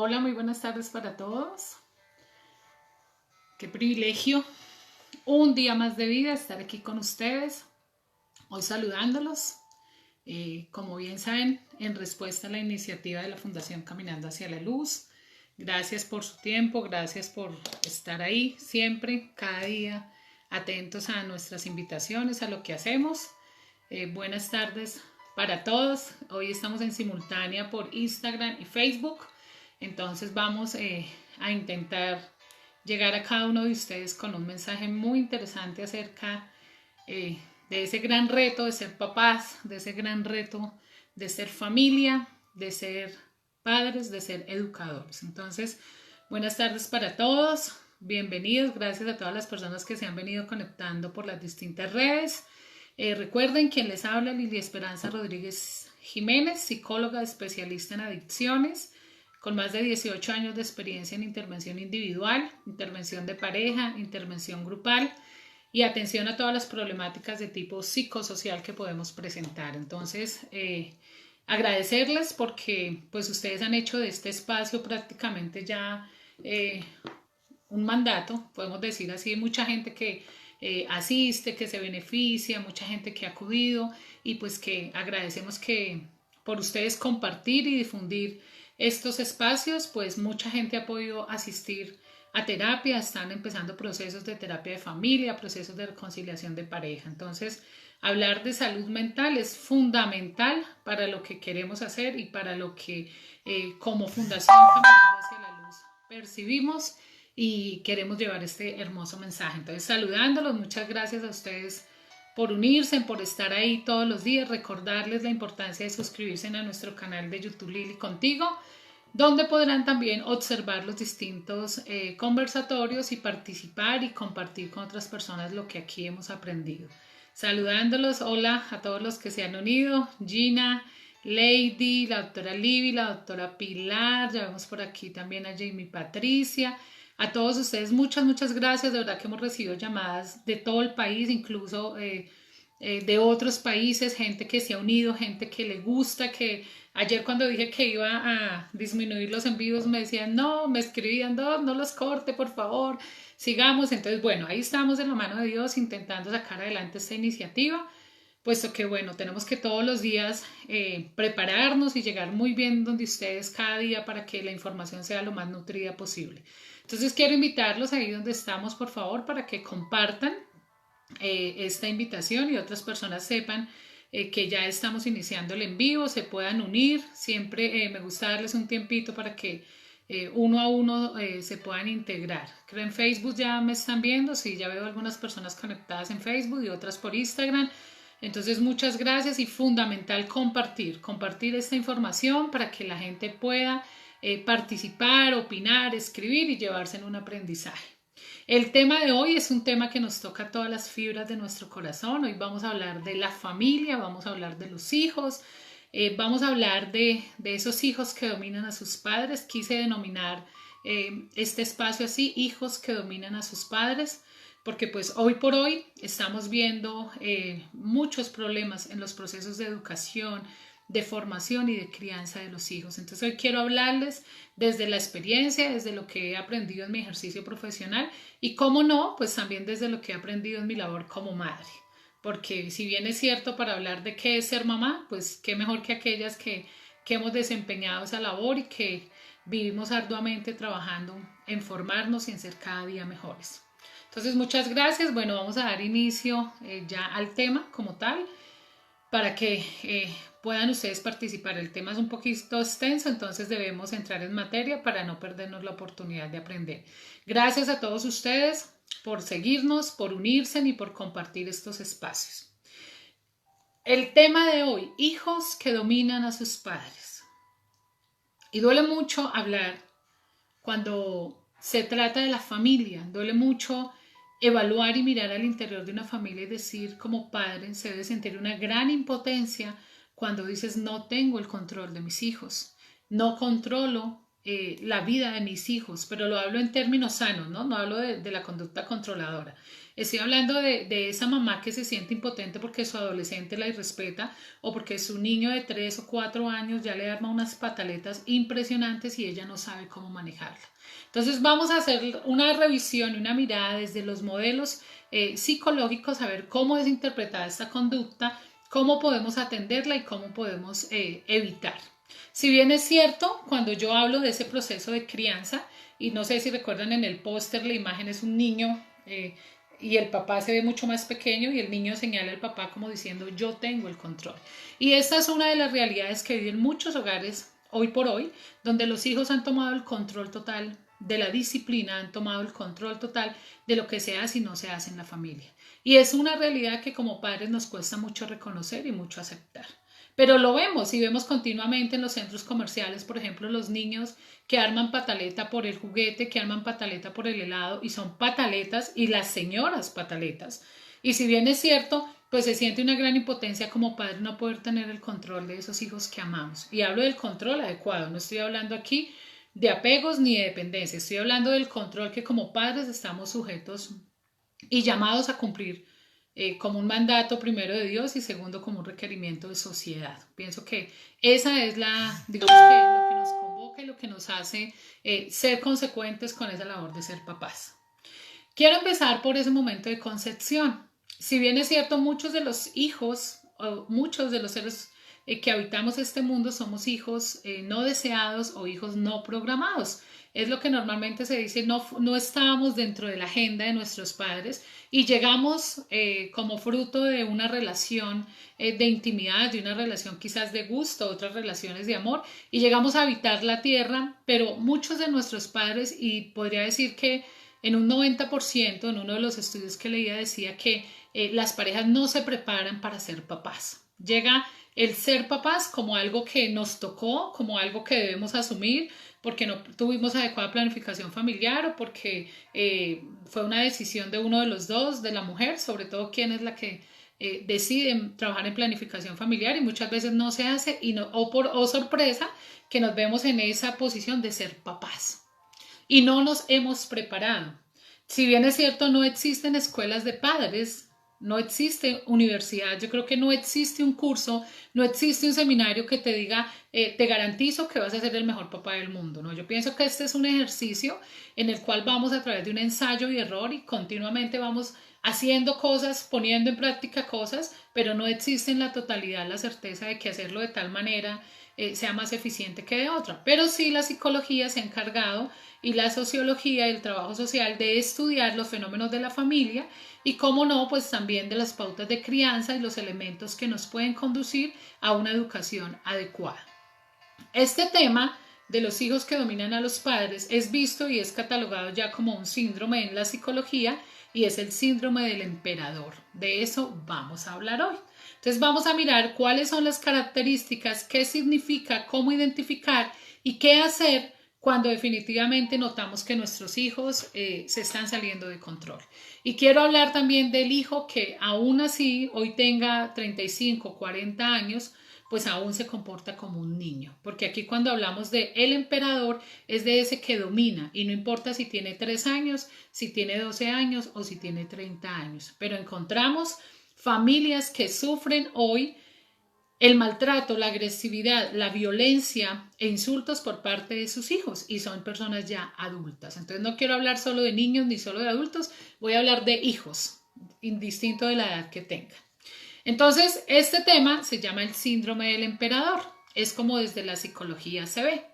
Hola, muy buenas tardes para todos. Qué privilegio, un día más de vida estar aquí con ustedes, hoy saludándolos. Como bien saben, en respuesta a la iniciativa de la Fundación Caminando hacia la Luz, gracias por su tiempo, gracias por estar ahí siempre, cada día, atentos a nuestras invitaciones, a lo que hacemos. Buenas tardes para todos. Hoy estamos en simultánea por Instagram y Facebook. Entonces vamos a intentar llegar a cada uno de ustedes con un mensaje muy interesante acerca eh, de ese gran reto de ser papás, de ese gran reto de ser familia, de ser padres, de ser educadores. Entonces, buenas tardes para todos. Bienvenidos. Gracias a todas las personas que se han venido conectando por las distintas redes. Recuerden, quien les habla, Lili Esperanza Rodríguez Jiménez, psicóloga especialista en adicciones, con más de 18 años de experiencia en intervención individual, intervención de pareja, intervención grupal y atención a todas las problemáticas de tipo psicosocial que podemos presentar. Entonces, agradecerles porque pues ustedes han hecho de este espacio prácticamente ya un mandato, podemos decir así, mucha gente que asiste, que se beneficia, mucha gente que ha acudido y pues que agradecemos que por ustedes compartir y difundir estos espacios, pues mucha gente ha podido asistir a terapia, están empezando procesos de terapia de familia, procesos de reconciliación de pareja. Entonces, hablar de salud mental es fundamental para lo que queremos hacer y para lo que como Fundación Caminando hacia la Luz percibimos y queremos llevar este hermoso mensaje. Entonces, saludándolos, muchas gracias a ustedes por unirse, por estar ahí todos los días, recordarles la importancia de suscribirse a nuestro canal de YouTube Lili Contigo, donde podrán también observar los distintos conversatorios y participar y compartir con otras personas lo que aquí hemos aprendido. Saludándolos, hola a todos los que se han unido, Gina, Lady, la doctora Libby, la doctora Pilar, ya vemos por aquí también a Jamie Patricia. A todos ustedes muchas gracias, de verdad que hemos recibido llamadas de todo el país, incluso de otros países, gente que se ha unido, gente que le gusta, que ayer cuando dije que iba a disminuir los envíos me decían no, me escribían no los corte por favor, sigamos. Entonces bueno, ahí estamos en la mano de Dios intentando sacar adelante esta iniciativa, puesto que bueno, tenemos que todos los días prepararnos y llegar muy bien donde ustedes cada día para que la información sea lo más nutrida posible. Entonces quiero invitarlos ahí donde estamos, por favor, para que compartan esta invitación y otras personas sepan que ya estamos iniciando el en vivo, se puedan unir. Siempre me gusta darles un tiempito para que uno a uno se puedan integrar. Creo en Facebook ya me están viendo, sí, ya veo algunas personas conectadas en Facebook y otras por Instagram. Entonces muchas gracias y fundamental compartir esta información para que la gente pueda participar, opinar, escribir y llevarse en un aprendizaje. El tema de hoy es un tema que nos toca a todas las fibras de nuestro corazón. Hoy vamos a hablar de la familia, vamos a hablar de los hijos, vamos a hablar de esos hijos que dominan a sus padres. Quise denominar este espacio así, hijos que dominan a sus padres, porque pues hoy por hoy estamos viendo muchos problemas en los procesos de educación, de formación y de crianza de los hijos. Entonces hoy quiero hablarles desde la experiencia, desde lo que he aprendido en mi ejercicio profesional y cómo no, pues también desde lo que he aprendido en mi labor como madre. Porque si bien es cierto para hablar de qué es ser mamá, pues qué mejor que aquellas que hemos desempeñado esa labor y que vivimos arduamente trabajando en formarnos y en ser cada día mejores. Entonces, muchas gracias. Bueno, vamos a dar inicio ya al tema como tal para que puedan ustedes participar. El tema es un poquito extenso, entonces debemos entrar en materia para no perdernos la oportunidad de aprender. Gracias a todos ustedes por seguirnos, por unirse y por compartir estos espacios. El tema de hoy, hijos que dominan a sus padres. Y duele mucho hablar cuando se trata de la familia, duele mucho evaluar y mirar al interior de una familia y decir como padre se debe sentir una gran impotencia cuando dices no tengo el control de mis hijos, no controlo la vida de mis hijos, pero lo hablo en términos sanos, ¿no? No hablo de la conducta controladora. Estoy hablando de esa mamá que se siente impotente porque su adolescente la irrespeta o porque su niño de 3 o 4 años ya le arma unas pataletas impresionantes y ella no sabe cómo manejarla. Entonces vamos a hacer una revisión y una mirada desde los modelos psicológicos a ver cómo es interpretada esta conducta, cómo podemos atenderla y cómo podemos evitar. Si bien es cierto, cuando yo hablo de ese proceso de crianza, y no sé si recuerdan en el póster, la imagen es un niño y el papá se ve mucho más pequeño y el niño señala al papá como diciendo yo tengo el control. Y esta es una de las realidades que viven muchos hogares hoy por hoy, donde los hijos han tomado el control total de la disciplina, han tomado el control total de lo que se hace y no se hace en la familia. Y es una realidad que como padres nos cuesta mucho reconocer y mucho aceptar. Pero lo vemos y vemos continuamente en los centros comerciales, por ejemplo, los niños que arman pataleta por el juguete, que arman pataleta por el helado y son pataletas y las señoras pataletas. Y si bien es cierto, pues se siente una gran impotencia como padre no poder tener el control de esos hijos que amamos. Y hablo del control adecuado, no estoy hablando aquí de apegos ni de dependencia, estoy hablando del control que como padres estamos sujetos y llamados a cumplir como un mandato primero de Dios y segundo como un requerimiento de sociedad. Pienso que esa es digamos que lo que nos convoca y lo que nos hace ser consecuentes con esa labor de ser papás. Quiero empezar por ese momento de concepción. Si bien es cierto, muchos de los hijos o muchos de los seres que habitamos este mundo somos hijos no deseados o hijos no programados. Es lo que normalmente se dice, no estábamos dentro de la agenda de nuestros padres y llegamos como fruto de una relación de intimidad, de una relación quizás de gusto, otras relaciones de amor, y llegamos a habitar la tierra, pero muchos de nuestros padres, y podría decir que en un 90%, en uno de los estudios que leía decía que las parejas no se preparan para ser papás. Llega el ser papás como algo que nos tocó, como algo que debemos asumir, porque no tuvimos adecuada planificación familiar o porque fue una decisión de uno de los dos, de la mujer, sobre todo quien es la que decide trabajar en planificación familiar y muchas veces no se hace y o sorpresa que nos vemos en esa posición de ser papás y no nos hemos preparado. Si bien es cierto, no existen escuelas de padres, no existe universidad, yo creo que no existe un curso, no existe un seminario que te diga, te garantizo que vas a ser el mejor papá del mundo, ¿no? Yo pienso que este es un ejercicio en el cual vamos a través de un ensayo y error y continuamente vamos haciendo cosas, poniendo en práctica cosas, pero no existe en la totalidad la certeza de que hacerlo de tal manera sea más eficiente que de otra. Pero sí la psicología se ha encargado y la sociología y el trabajo social de estudiar los fenómenos de la familia y cómo no, pues también de las pautas de crianza y los elementos que nos pueden conducir a una educación adecuada. Este tema de los hijos que dominan a los padres es visto y es catalogado ya como un síndrome en la psicología y es el síndrome del emperador. De eso vamos a hablar hoy. Entonces vamos a mirar cuáles son las características, qué significa, cómo identificar y qué hacer cuando definitivamente notamos que nuestros hijos se están saliendo de control. Y quiero hablar también del hijo que aún así hoy tenga 35, 40 años, pues aún se comporta como un niño. Porque aquí cuando hablamos de el emperador es de ese que domina y no importa si tiene 3 años, si tiene 12 años o si tiene 30 años. Pero encontramos familias que sufren hoy el maltrato, la agresividad, la violencia e insultos por parte de sus hijos y son personas ya adultas. Entonces no quiero hablar solo de niños ni solo de adultos, voy a hablar de hijos, indistinto de la edad que tengan. Entonces este tema se llama el síndrome del emperador, es como desde la psicología se ve.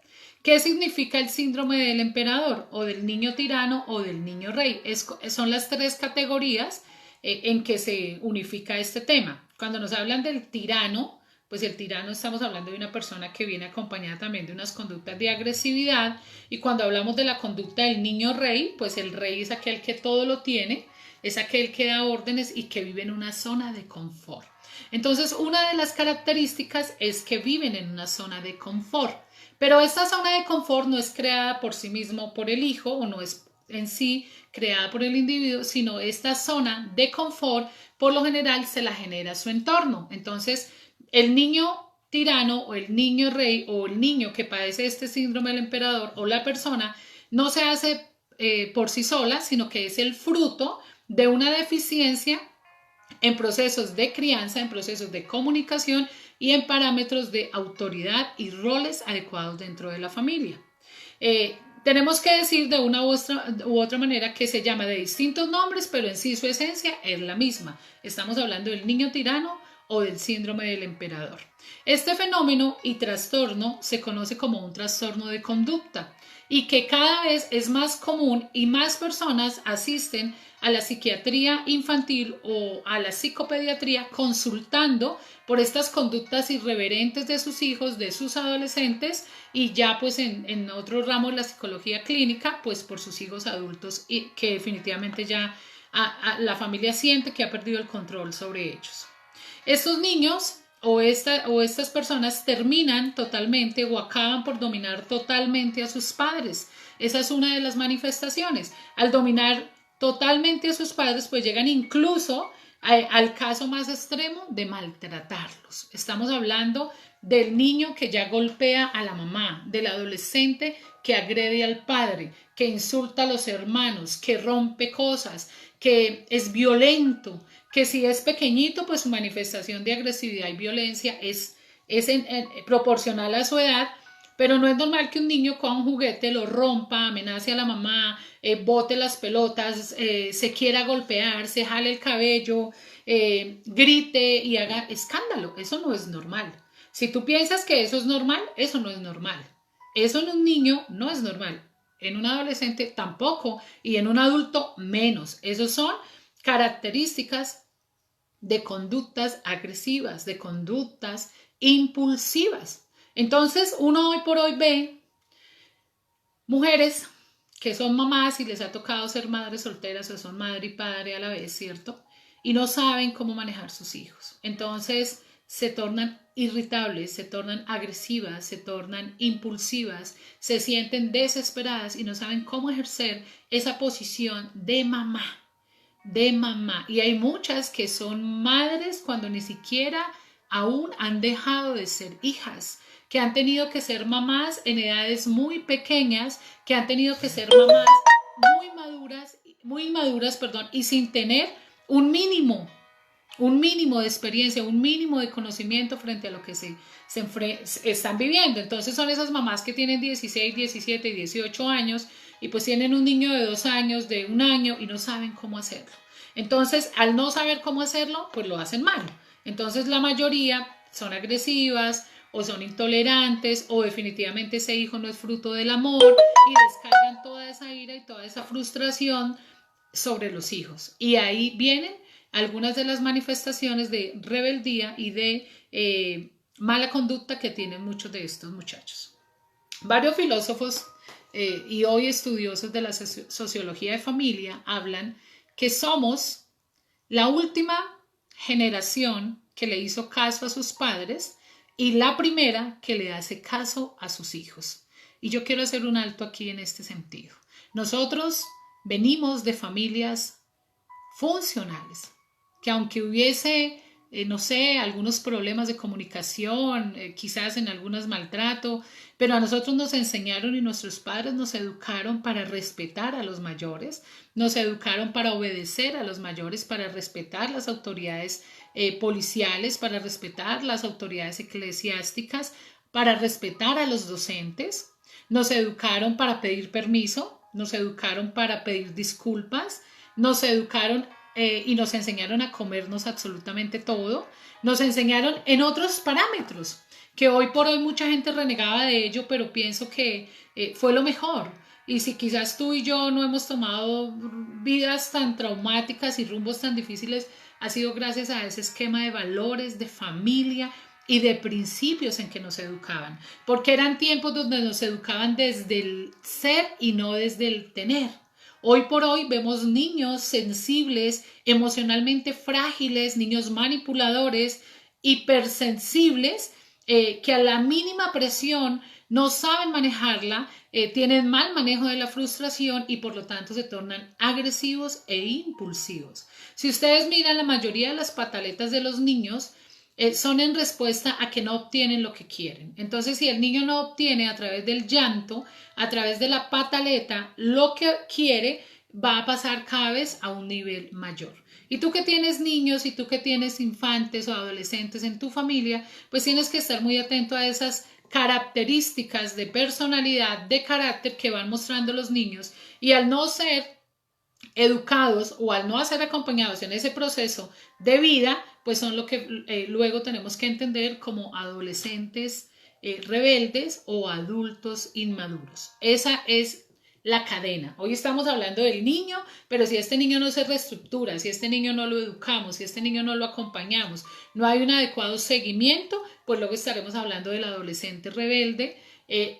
¿Qué significa el síndrome del emperador o del niño tirano o del niño rey? Son las 3 categorías en que se unifica este tema. Cuando nos hablan del tirano, pues el tirano estamos hablando de una persona que viene acompañada también de unas conductas de agresividad y cuando hablamos de la conducta del niño rey, pues el rey es aquel que todo lo tiene, es aquel que da órdenes y que vive en una zona de confort. Entonces, una de las características es que viven en una zona de confort, pero esta zona de confort no es creada por sí mismo por el hijo o no es en sí creada por el individuo, sino esta zona de confort por lo general se la genera su entorno. Entonces, el niño tirano o el niño rey o el niño que padece este síndrome del emperador o la persona no se hace por sí sola, sino que es el fruto de una deficiencia en procesos de crianza, en procesos de comunicación y en parámetros de autoridad y roles adecuados dentro de la familia. Tenemos que decir de una u otra manera que se llama de distintos nombres, pero en sí su esencia es la misma. Estamos hablando del niño tirano o del síndrome del emperador. Este fenómeno y trastorno se conoce como un trastorno de conducta y que cada vez es más común y más personas asisten a la psiquiatría infantil o a la psicopediatría consultando por estas conductas irreverentes de sus hijos, de sus adolescentes y ya pues en otros ramos de la psicología clínica pues por sus hijos adultos y que definitivamente ya la familia siente que ha perdido el control sobre ellos. Estos niños o estas personas terminan totalmente o acaban por dominar totalmente a sus padres. Esa es una de las manifestaciones. Al dominar totalmente a sus padres, pues llegan incluso al caso más extremo de maltratarlos. Estamos hablando del niño que ya golpea a la mamá, del adolescente que agrede al padre, que insulta a los hermanos, que rompe cosas, que es violento, que si es pequeñito, pues su manifestación de agresividad y violencia es proporcional a su edad, pero no es normal que un niño con un juguete lo rompa, amenace a la mamá, bote las pelotas, se quiera golpear, se jale el cabello, grite y haga escándalo. Eso no es normal. Si tú piensas que eso es normal, eso no es normal. Eso en un niño no es normal. En un adolescente tampoco y en un adulto menos. Esos son características de conductas agresivas, de conductas impulsivas. Entonces, uno hoy por hoy ve mujeres que son mamás y les ha tocado ser madres solteras o son madre y padre a la vez, ¿cierto? Y no saben cómo manejar sus hijos. Entonces, se tornan irritables, se tornan agresivas, se tornan impulsivas, se sienten desesperadas y no saben cómo ejercer esa posición de mamá. Y hay muchas que son madres cuando ni siquiera aún han dejado de ser hijas, que han tenido que ser mamás en edades muy pequeñas, que han tenido que ser mamás muy inmaduras, y sin tener un mínimo de experiencia, un mínimo de conocimiento frente a lo que se están viviendo. Entonces son esas mamás que tienen 16, 17 y 18 años y pues tienen un niño de 2 años, de 1 año y no saben cómo hacerlo. Entonces, al no saber cómo hacerlo, pues lo hacen mal. Entonces, la mayoría son agresivas o son intolerantes o definitivamente ese hijo no es fruto del amor y descargan toda esa ira y toda esa frustración sobre los hijos. Y ahí vienen algunas de las manifestaciones de rebeldía y de mala conducta que tienen muchos de estos muchachos. Varios filósofos y hoy estudiosos de la sociología de familia hablan que somos la última generación que le hizo caso a sus padres y la primera que le hace caso a sus hijos. Y yo quiero hacer un alto aquí en este sentido. Nosotros venimos de familias funcionales, que aunque hubiese, no sé, algunos problemas de comunicación, quizás en algunos maltrato, pero a nosotros nos enseñaron y nuestros padres nos educaron para respetar a los mayores, nos educaron para obedecer a los mayores, para respetar las autoridades policiales, para respetar las autoridades eclesiásticas, para respetar a los docentes, nos educaron para pedir permiso, nos educaron para pedir disculpas, nos educaron y nos enseñaron a comernos absolutamente todo, nos enseñaron en otros parámetros, que hoy por hoy mucha gente renegaba de ello, pero pienso que fue lo mejor. Y si quizás tú y yo no hemos tomado vidas tan traumáticas y rumbos tan difíciles, ha sido gracias a ese esquema de valores, de familia y de principios en que nos educaban, porque eran tiempos donde nos educaban desde el ser y no desde el tener. Hoy por hoy vemos niños sensibles, emocionalmente frágiles, niños manipuladores, hipersensibles, que a la mínima presión no saben manejarla, tienen mal manejo de la frustración y por lo tanto se tornan agresivos e impulsivos. Si ustedes miran la mayoría de las pataletas de los niños, son en respuesta a que no obtienen lo que quieren. Entonces, si el niño no obtiene a través del llanto, a través de la pataleta, lo que quiere, va a pasar cada vez a un nivel mayor. Y tú que tienes niños y tú que tienes infantes o adolescentes en tu familia, pues tienes que estar muy atento a esas características de personalidad, de carácter que van mostrando los niños, y al no ser educados o al no ser acompañados en ese proceso de vida, pues son lo que luego tenemos que entender como adolescentes rebeldes o adultos inmaduros. Esa es la cadena. Hoy estamos hablando del niño, pero si este niño no se reestructura, si este niño no lo educamos, si este niño no lo acompañamos, no hay un adecuado seguimiento, pues luego estaremos hablando del adolescente rebelde,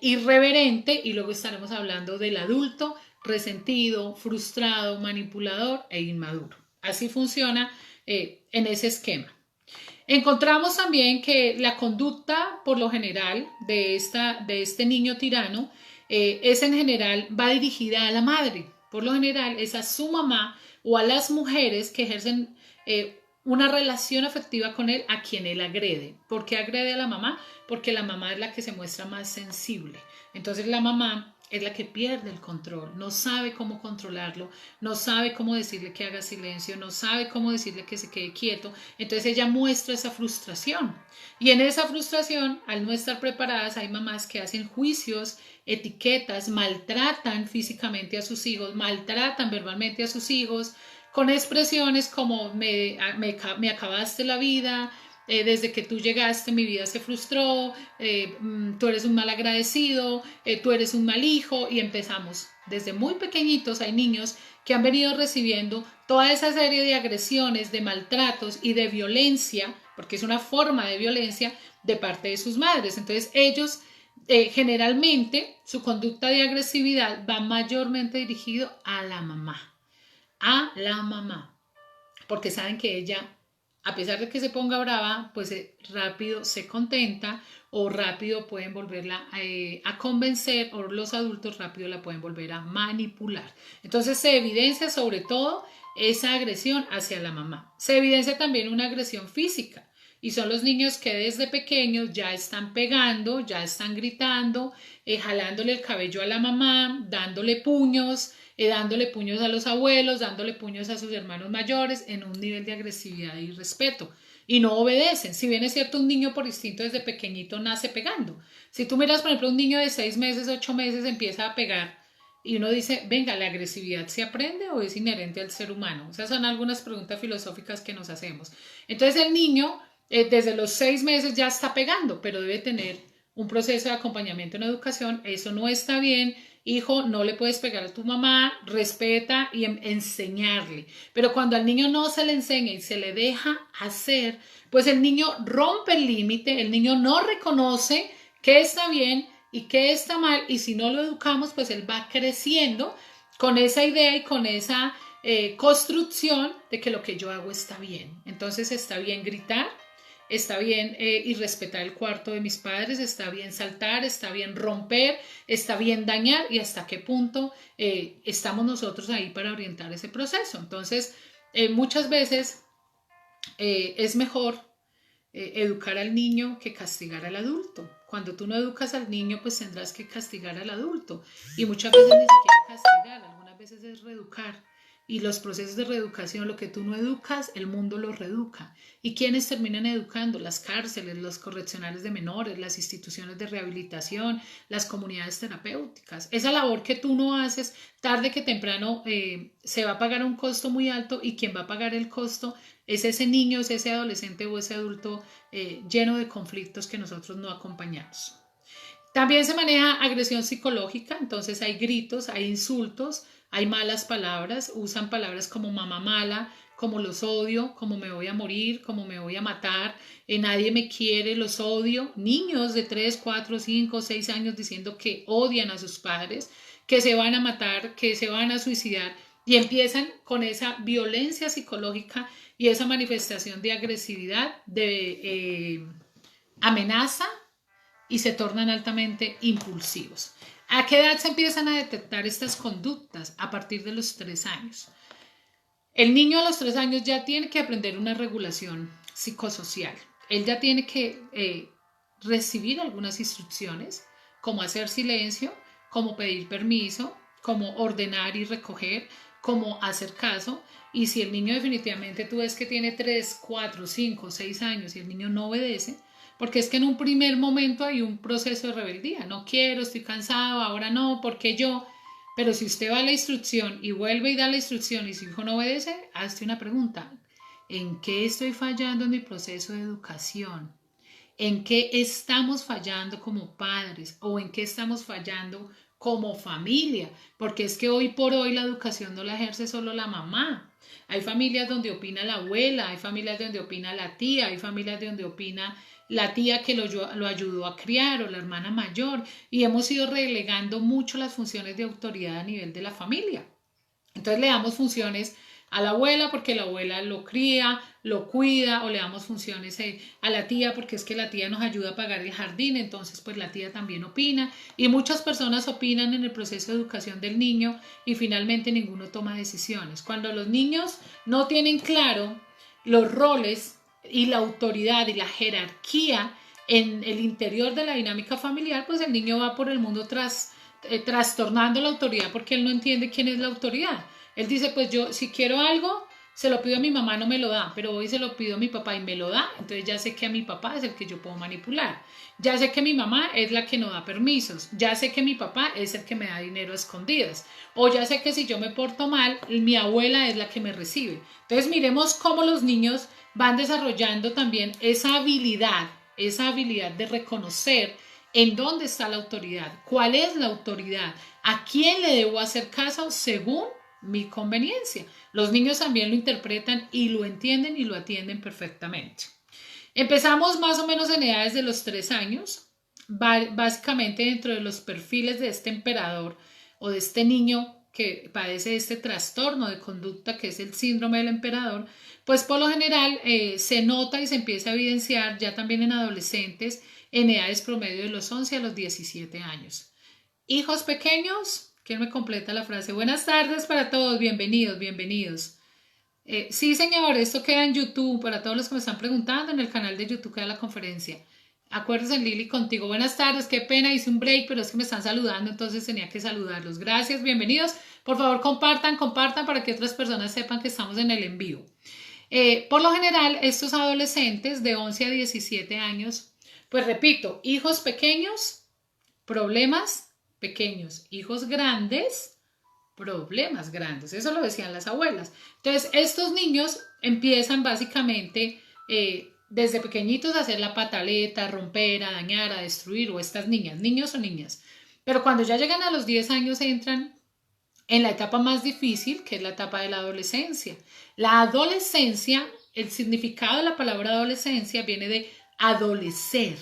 irreverente, y luego estaremos hablando del adulto resentido, frustrado, manipulador e inmaduro. Así funciona en ese esquema. Encontramos también que la conducta, por lo general, de este niño tirano, es en general, va dirigida a la madre. Por lo general, es a su mamá o a las mujeres que ejercen una relación afectiva con él, a quien él agrede. ¿Por qué agrede a la mamá? Porque la mamá es la que se muestra más sensible. Entonces la mamá es la que pierde el control, no sabe cómo controlarlo, no sabe cómo decirle que haga silencio, no sabe cómo decirle que se quede quieto. Entonces ella muestra esa frustración. Y en esa frustración, al no estar preparadas, hay mamás que hacen juicios, etiquetas, maltratan físicamente a sus hijos, maltratan verbalmente a sus hijos, con expresiones como me acabaste la vida, desde que tú llegaste mi vida se frustró, tú eres un mal agradecido, tú eres un mal hijo, y empezamos. Desde muy pequeñitos hay niños que han venido recibiendo toda esa serie de agresiones, de maltratos y de violencia, porque es una forma de violencia de parte de sus madres. Entonces ellos generalmente su conducta de agresividad va mayormente dirigido a la mamá, porque saben que ella, a pesar de que se ponga brava, pues rápido se contenta, o rápido pueden volverla a convencer, o los adultos rápido la pueden volver a manipular. Entonces se evidencia sobre todo esa agresión hacia la mamá. Se evidencia también una agresión física, y son los niños que desde pequeños ya están pegando, ya están gritando, jalándole el cabello a la mamá, dándole puños a los abuelos, dándole puños a sus hermanos mayores, en un nivel de agresividad y respeto. Y no obedecen. Si bien es cierto, un niño por instinto desde pequeñito nace pegando. Si tú miras, por ejemplo, un niño de 6 meses, 8 meses empieza a pegar, y uno dice, venga, ¿la agresividad se aprende o es inherente al ser humano? Esas son algunas preguntas filosóficas que nos hacemos. Entonces el niño desde los 6 meses ya está pegando, pero debe tener un proceso de acompañamiento en educación. Eso no está bien. Hijo, no le puedes pegar a tu mamá, respeta y enseñarle. Pero cuando al niño no se le enseña y se le deja hacer, pues el niño rompe el límite, el niño no reconoce qué está bien y qué está mal, y si no lo educamos, pues él va creciendo con esa idea y con esa construcción de que lo que yo hago está bien. Entonces está bien gritar, está bien irrespetar el cuarto de mis padres, está bien saltar, está bien romper, está bien dañar, y hasta qué punto estamos nosotros ahí para orientar ese proceso. Entonces, muchas veces es mejor educar al niño que castigar al adulto. Cuando tú no educas al niño, pues tendrás que castigar al adulto, y muchas veces ni siquiera castigar, algunas veces es reeducar. Y los procesos de reeducación, lo que tú no educas, el mundo lo reeduca. ¿Y quiénes terminan educando? Las cárceles, los correccionales de menores, las instituciones de rehabilitación, las comunidades terapéuticas. Esa labor que tú no haces, tarde que temprano se va a pagar un costo muy alto, y quien va a pagar el costo es ese niño, es ese adolescente o ese adulto lleno de conflictos que nosotros no acompañamos. También se maneja agresión psicológica. Entonces hay gritos, hay insultos, hay malas palabras, usan palabras como mamá mala, como los odio, como me voy a morir, como me voy a matar, nadie me quiere, los odio. Niños de 3, 4, 5, 6 años diciendo que odian a sus padres, que se van a matar, que se van a suicidar, y empiezan con esa violencia psicológica y esa manifestación de agresividad, de amenaza, y se tornan altamente impulsivos. ¿A qué edad se empiezan a detectar estas conductas? A partir de los 3 años. El niño a los 3 años ya tiene que aprender una regulación psicosocial. él ya tiene que recibir algunas instrucciones, como hacer silencio, como pedir permiso, como ordenar y recoger, como hacer caso. Y si el niño definitivamente tú ves que tiene 3, 4, 5, 6 años y el niño no obedece, porque es que en un primer momento hay un proceso de rebeldía. No quiero, estoy cansado, ahora no, porque yo. Pero si usted va a la instrucción y vuelve y da la instrucción y su hijo no obedece, hazte una pregunta. ¿En qué estoy fallando en mi proceso de educación? ¿En qué estamos fallando como padres o en qué estamos fallando como familia? Porque es que hoy por hoy la educación no la ejerce solo la mamá. Hay familias donde opina la abuela, hay familias donde opina la tía, hay familias donde opina la tía que lo ayudó a criar o la hermana mayor, y hemos ido relegando mucho las funciones de autoridad a nivel de la familia. Entonces le damos funciones a la abuela porque la abuela lo cría, lo cuida, o le damos funciones a la tía porque es que la tía nos ayuda a pagar el jardín, entonces pues la tía también opina, y muchas personas opinan en el proceso de educación del niño y finalmente ninguno toma decisiones. Cuando los niños no tienen claro los roles y la autoridad y la jerarquía en el interior de la dinámica familiar, pues el niño va por el mundo trastornando la autoridad porque él no entiende quién es la autoridad. Él dice, pues yo si quiero algo, se lo pido a mi mamá, no me lo da, pero hoy se lo pido a mi papá y me lo da, entonces ya sé que a mi papá es el que yo puedo manipular. Ya sé que mi mamá es la que no da permisos, ya sé que mi papá es el que me da dinero a escondidas, o ya sé que si yo me porto mal, mi abuela es la que me recibe. Entonces miremos cómo los niños van desarrollando también esa habilidad de reconocer en dónde está la autoridad, cuál es la autoridad, a quién le debo hacer caso según mi conveniencia. Los niños también lo interpretan y lo entienden y lo atienden perfectamente. Empezamos más o menos en edades de los 3 años, básicamente dentro de los perfiles de este emperador o de este niño que padece este trastorno de conducta que es el síndrome del emperador, pues por lo general se nota y se empieza a evidenciar ya también en adolescentes en edades promedio de los 11 a los 17 años. Hijos pequeños, ¿quién me completa la frase? Buenas tardes para todos, bienvenidos, bienvenidos. Sí, señor, esto queda en YouTube para todos los que me están preguntando. En el canal de YouTube queda la conferencia. Acuérdense, Lili, contigo. Buenas tardes, qué pena, hice un break, pero es que me están saludando, entonces tenía que saludarlos. Gracias, bienvenidos. Por favor, compartan para que otras personas sepan que estamos en el en vivo. Por lo general, estos adolescentes de 11 a 17 años, pues repito, hijos pequeños, problemas pequeños, hijos grandes, problemas grandes. Eso lo decían las abuelas. Entonces, estos niños empiezan básicamente desde pequeñitos a hacer la pataleta, a romper, a dañar, a destruir, o estas niñas, niños o niñas. Pero cuando ya llegan a los 10 años entran en la etapa más difícil, que es la etapa de la adolescencia. La adolescencia, el significado de la palabra adolescencia viene de adolecer.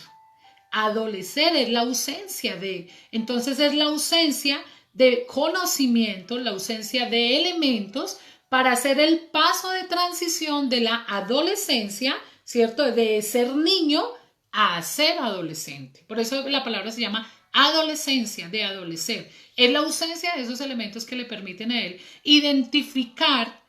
Adolecer es la ausencia de, entonces es la ausencia de conocimiento, la ausencia de elementos para hacer el paso de transición de la adolescencia, ¿cierto? De ser niño a ser adolescente. Por eso la palabra se llama adolescencia, de adolecer. Es la ausencia de esos elementos que le permiten a él identificar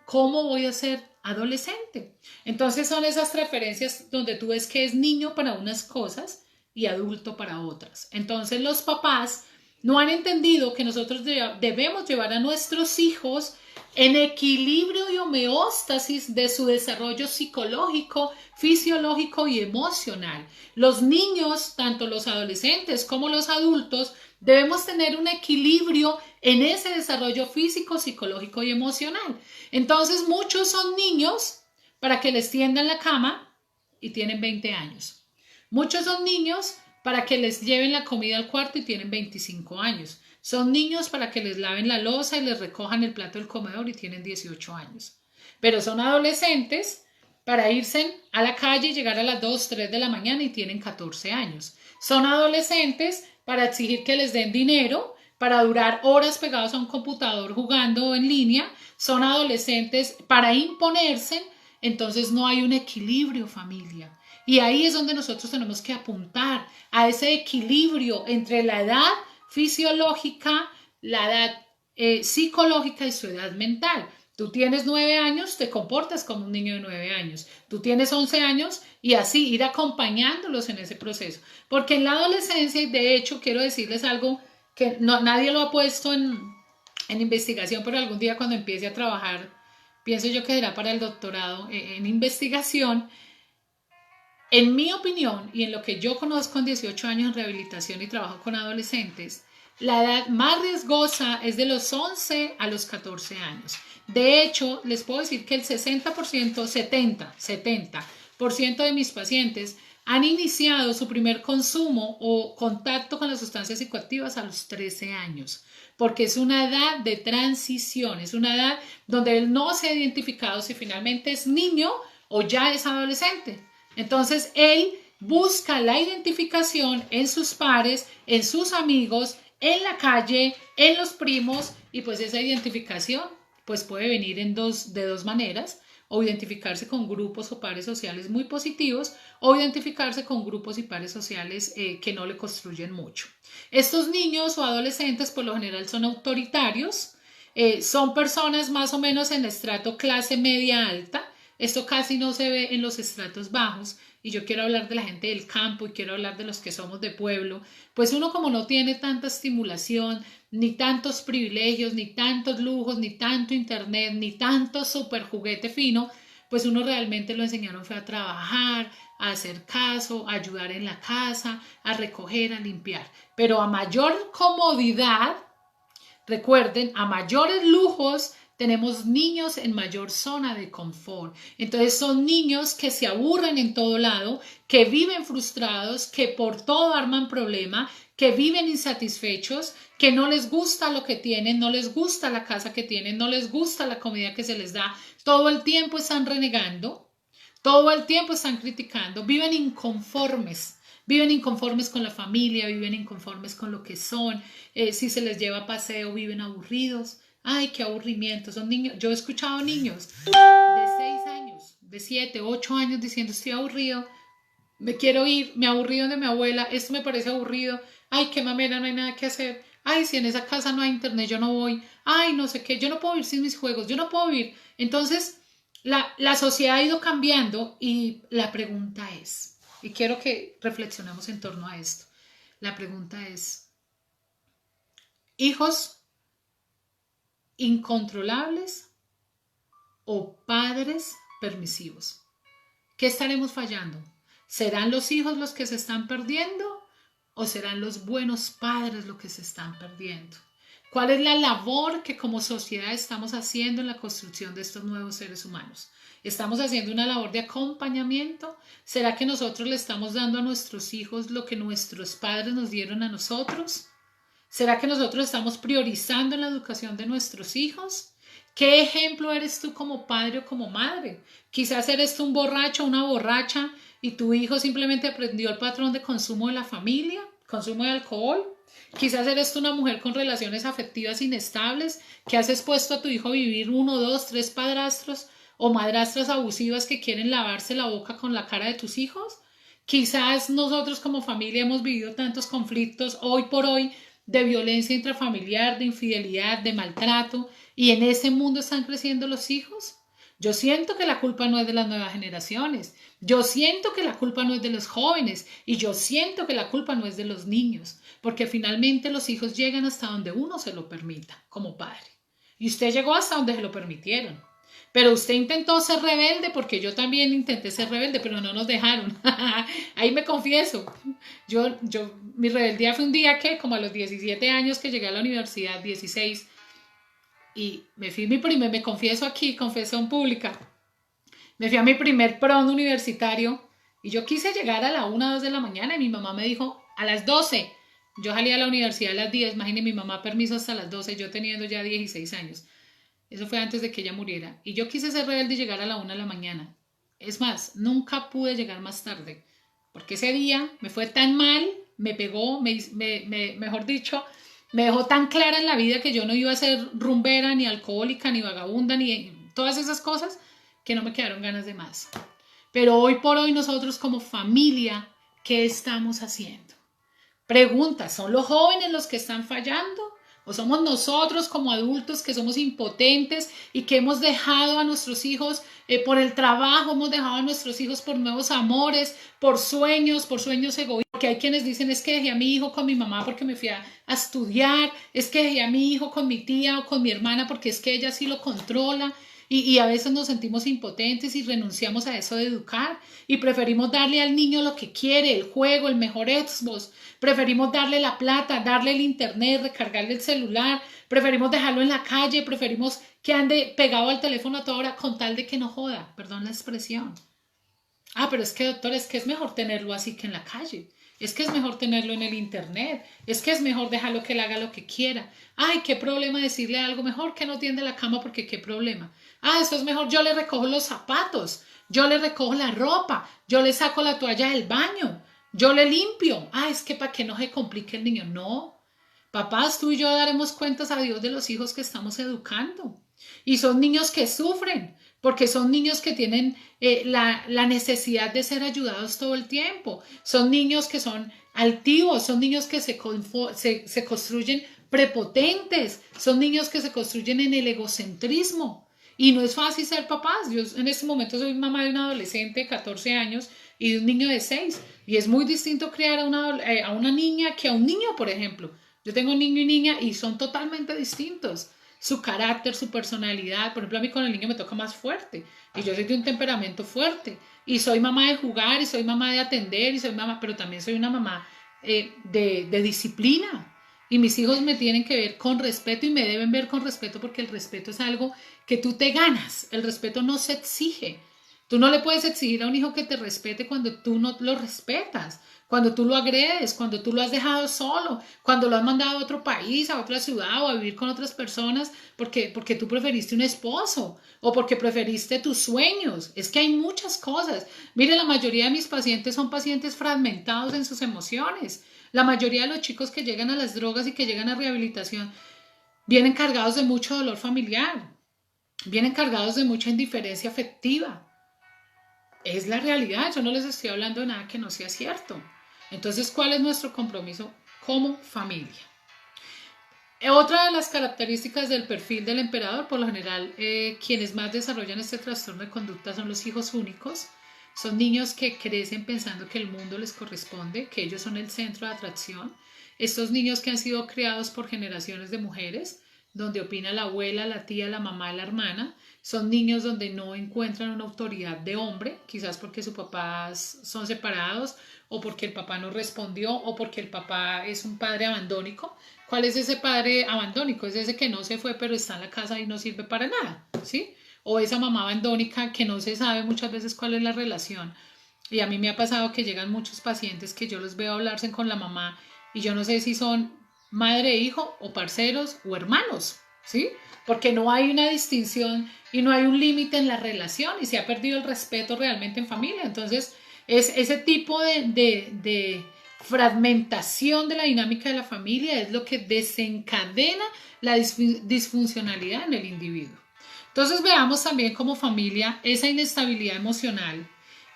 cómo voy a ser adolescente. Entonces son esas referencias donde tú ves que es niño para unas cosas y adulto para otras. Entonces los papás no han entendido que nosotros debemos llevar a nuestros hijos en equilibrio y homeostasis de su desarrollo psicológico, fisiológico y emocional. Los niños, tanto los adolescentes como los adultos, debemos tener un equilibrio en ese desarrollo físico, psicológico y emocional. Entonces, muchos son niños para que les tiendan la cama y tienen 20 años. Muchos son niños para que les lleven la comida al cuarto y tienen 25 años. Son niños para que les laven la loza y les recojan el plato del comedor y tienen 18 años. Pero son adolescentes para irse a la calle y llegar a las 2, 3 de la mañana y tienen 14 años. Son adolescentes para exigir que les den dinero, para durar horas pegados a un computador jugando en línea. Son adolescentes para imponerse. Entonces no hay un equilibrio, familia. Y ahí es donde nosotros tenemos que apuntar a ese equilibrio entre la edad fisiológica, la edad psicológica y su edad mental. Tú tienes 9 años, te comportas como un niño de 9 años. Tú tienes 11 años y así ir acompañándolos en ese proceso. Porque en la adolescencia, y de hecho quiero decirles algo que no, nadie lo ha puesto en investigación, pero algún día cuando empiece a trabajar, pienso yo que será para el doctorado en investigación. En mi opinión y en lo que yo conozco en 18 años en rehabilitación y trabajo con adolescentes, la edad más riesgosa es de los 11 a los 14 años. De hecho, les puedo decir que el 60%, 70% de mis pacientes han iniciado su primer consumo o contacto con las sustancias psicoactivas a los 13 años, porque es una edad de transición, es una edad donde él no se ha identificado si finalmente es niño o ya es adolescente. Entonces, él busca la identificación en sus pares, en sus amigos, en la calle, en los primos, y pues esa identificación pues puede venir de dos maneras, o identificarse con grupos o pares sociales muy positivos, o identificarse con grupos y pares sociales que no le construyen mucho. Estos niños o adolescentes por lo general son autoritarios, son personas más o menos en estrato clase media alta. Esto casi no se ve en los estratos bajos, y yo quiero hablar de la gente del campo y quiero hablar de los que somos de pueblo. Pues uno, como no tiene tanta estimulación, ni tantos privilegios, ni tantos lujos, ni tanto internet, ni tanto super juguete fino, pues uno realmente lo enseñaron fue a trabajar, a hacer caso, a ayudar en la casa, a recoger, a limpiar. Pero a mayor comodidad, recuerden, a mayores lujos, tenemos niños en mayor zona de confort. Entonces son niños que se aburren en todo lado, que viven frustrados, que por todo arman problema, que viven insatisfechos, que no les gusta lo que tienen, no les gusta la casa que tienen, no les gusta la comida que se les da. Todo el tiempo están renegando, todo el tiempo están criticando, viven inconformes. Viven inconformes con la familia, viven inconformes con lo que son. Si se les lleva a paseo, viven aburridos. Ay, qué aburrimiento. Son niños. Yo he escuchado niños de 6 años, de 7, 8 años diciendo: estoy aburrido, me quiero ir, me aburrí donde mi abuela, esto me parece aburrido. Ay, qué mamera, no hay nada que hacer. Ay, si en esa casa no hay internet, yo no voy. Ay, no sé qué, yo no puedo vivir sin mis juegos, yo no puedo vivir. Entonces, la sociedad ha ido cambiando, y la pregunta es, y quiero que reflexionemos en torno a esto. La pregunta es: ¿hijos incontrolables o padres permisivos? ¿Qué estaremos fallando? ¿Serán los hijos los que se están perdiendo o serán los buenos padres los que se están perdiendo? ¿Cuál es la labor que como sociedad estamos haciendo en la construcción de estos nuevos seres humanos? ¿Estamos haciendo una labor de acompañamiento? ¿Será que nosotros le estamos dando a nuestros hijos lo que nuestros padres nos dieron a nosotros? ¿Será que nosotros estamos priorizando en la educación de nuestros hijos? ¿Qué ejemplo eres tú como padre o como madre? Quizás eres tú un borracho o una borracha y tu hijo simplemente aprendió el patrón de consumo de la familia, consumo de alcohol. Quizás eres tú una mujer con relaciones afectivas inestables que has expuesto a tu hijo a vivir 1, 2, 3 padrastros o madrastras abusivas que quieren lavarse la boca con la cara de tus hijos. Quizás nosotros como familia hemos vivido tantos conflictos hoy por hoy de violencia intrafamiliar, de infidelidad, de maltrato, y en ese mundo están creciendo los hijos. Yo siento que la culpa no es de las nuevas generaciones, yo siento que la culpa no es de los jóvenes, y yo siento que la culpa no es de los niños, porque finalmente los hijos llegan hasta donde uno se lo permita como padre, y usted llegó hasta donde se lo permitieron. Pero usted intentó ser rebelde, porque yo también intenté ser rebelde, pero no nos dejaron. Ahí me confieso. Mi rebeldía fue un día que, como a los 17 años que llegué a la universidad, 16, y me confieso aquí, confesión pública, me fui a mi primer prom universitario, y yo quise llegar a la 1, 2 de la mañana, y mi mamá me dijo a las 12. Yo salí a la universidad a las 10, imagínate, mi mamá permiso hasta las 12, yo teniendo ya 16 años. Eso fue antes de que ella muriera. Y yo quise ser rebelde y llegar a la 1 de la mañana. Es más, nunca pude llegar más tarde. Porque ese día me fue tan mal, me pegó, mejor dicho, me dejó tan clara en la vida que yo no iba a ser rumbera, ni alcohólica, ni vagabunda, ni todas esas cosas, que no me quedaron ganas de más. Pero hoy por hoy nosotros como familia, ¿qué estamos haciendo? Pregunta, ¿son los jóvenes los que están fallando? o somos nosotros como adultos que somos impotentes y que hemos dejado a nuestros hijos por el trabajo, hemos dejado a nuestros hijos por nuevos amores, por sueños egoístas. Porque hay quienes dicen, es que dejé a mi hijo con mi mamá porque me fui a estudiar, es que dejé a mi hijo con mi tía o con mi hermana porque es que ella sí lo controla. Y a veces nos sentimos impotentes y renunciamos a eso de educar y preferimos darle al niño lo que quiere, el juego, el mejor Xbox, preferimos darle la plata, darle el internet, recargarle el celular, preferimos dejarlo en la calle, preferimos que ande pegado al teléfono a toda hora con tal de que no joda, perdón la expresión. Ah, pero es que doctor, es que es mejor tenerlo así que en la calle. Es que es mejor tenerlo en el internet. Es que es mejor dejarlo que él haga lo que quiera. Ay, qué problema decirle algo. Mejor que no tiende la cama porque qué problema. Ah, eso es mejor. Yo le recojo los zapatos. Yo le recojo la ropa. Yo le saco la toalla del baño. Yo le limpio. Ah, es que para que no se complique el niño. No. Papás, tú y yo daremos cuentas a Dios de los hijos que estamos educando. Y son niños que sufren, porque son niños que tienen la necesidad de ser ayudados todo el tiempo. Son niños que son altivos, son niños que se construyen prepotentes, son niños que se construyen en el egocentrismo. Y no es fácil ser papás. Yo en este momento soy mamá de un adolescente de 14 años y de un niño de 6. Y es muy distinto criar a una niña que a un niño, por ejemplo. Yo tengo un niño y niña y son totalmente distintos. Su carácter, su personalidad. Por ejemplo, a mí con el niño me toca más fuerte. Y yo soy de un temperamento fuerte. Y soy mamá de jugar, y soy mamá de atender, y soy mamá, pero también soy una mamá de disciplina. Y mis hijos me tienen que ver con respeto y me deben ver con respeto porque el respeto es algo que tú te ganas. El respeto no se exige. Tú no le puedes exigir a un hijo que te respete cuando tú no lo respetas, cuando tú lo agredes, cuando tú lo has dejado solo, cuando lo has mandado a otro país, a otra ciudad o a vivir con otras personas porque tú preferiste un esposo o porque preferiste tus sueños. Es que hay muchas cosas. Mire, la mayoría de mis pacientes son pacientes fragmentados en sus emociones. La mayoría de los chicos que llegan a las drogas y que llegan a rehabilitación vienen cargados de mucho dolor familiar, vienen cargados de mucha indiferencia afectiva. Es la realidad, yo no les estoy hablando de nada que no sea cierto. Entonces, ¿cuál es nuestro compromiso como familia? Otra de las características del perfil del emperador, por lo general, quienes más desarrollan este trastorno de conducta son los hijos únicos. Son niños que crecen pensando que el mundo les corresponde, que ellos son el centro de atracción. Estos niños que han sido criados por generaciones de mujeres, donde opina la abuela, la tía, la mamá, la hermana, son niños donde no encuentran una autoridad de hombre, quizás porque sus papás son separados o porque el papá no respondió o porque el papá es un padre abandónico. ¿Cuál es ese padre abandónico? Es ese que no se fue pero está en la casa y no sirve para nada, ¿sí? O esa mamá abandónica que no se sabe muchas veces cuál es la relación. Y a mí me ha pasado que llegan muchos pacientes que yo los veo hablarse con la mamá y yo no sé si son madre e hijo o parceros o hermanos, ¿sí? Porque no hay una distinción y no hay un límite en la relación y se ha perdido el respeto realmente en familia. Entonces, es ese tipo de fragmentación de la dinámica de la familia es lo que desencadena la disfuncionalidad en el individuo. Entonces veamos también como familia esa inestabilidad emocional,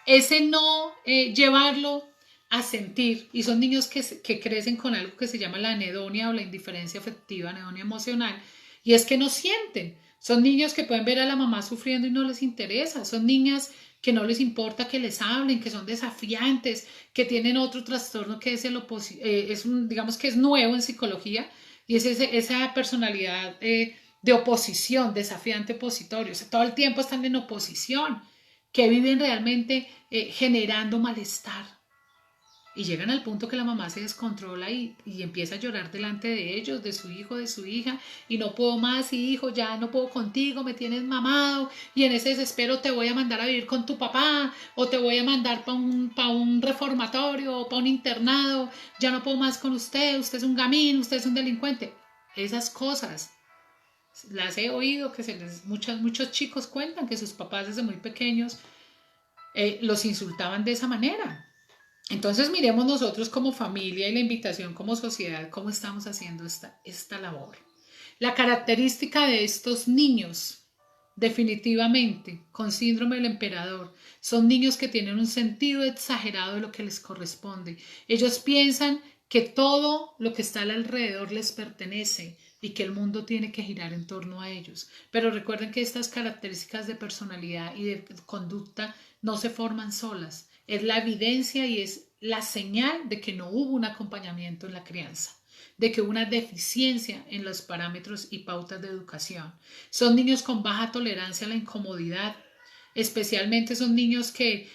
ese no llevarlo a sentir, y son niños que crecen con algo que se llama la anedonia o la indiferencia afectiva, anedonia emocional, y es que no sienten. Son niños que pueden ver a la mamá sufriendo y no les interesa, son niñas que no les importa que les hablen, que son desafiantes, que tienen otro trastorno que digamos que es nuevo en psicología, y es esa personalidad de oposición, desafiante opositorio. O sea, todo el tiempo están en oposición, que viven realmente generando malestar. Y llegan al punto que la mamá se descontrola y empieza a llorar delante de ellos, de su hijo, de su hija, y no puedo más, hijo, ya no puedo contigo, me tienes mamado, y en ese desespero te voy a mandar a vivir con tu papá, o te voy a mandar para un reformatorio, o para un internado, ya no puedo más con usted es un gamín, usted es un delincuente. Esas cosas las he oído, muchos chicos cuentan que sus papás desde muy pequeños los insultaban de esa manera. Entonces miremos nosotros como familia y la invitación como sociedad, cómo estamos haciendo esta labor. La característica de estos niños, definitivamente, con síndrome del emperador, son niños que tienen un sentido exagerado de lo que les corresponde. Ellos piensan que todo lo que está alrededor les pertenece y que el mundo tiene que girar en torno a ellos. Pero recuerden que estas características de personalidad y de conducta no se forman solas. Es la evidencia y es la señal de que no hubo un acompañamiento en la crianza, de que hubo una deficiencia en los parámetros y pautas de educación. Son niños con baja tolerancia a la incomodidad, especialmente son niños que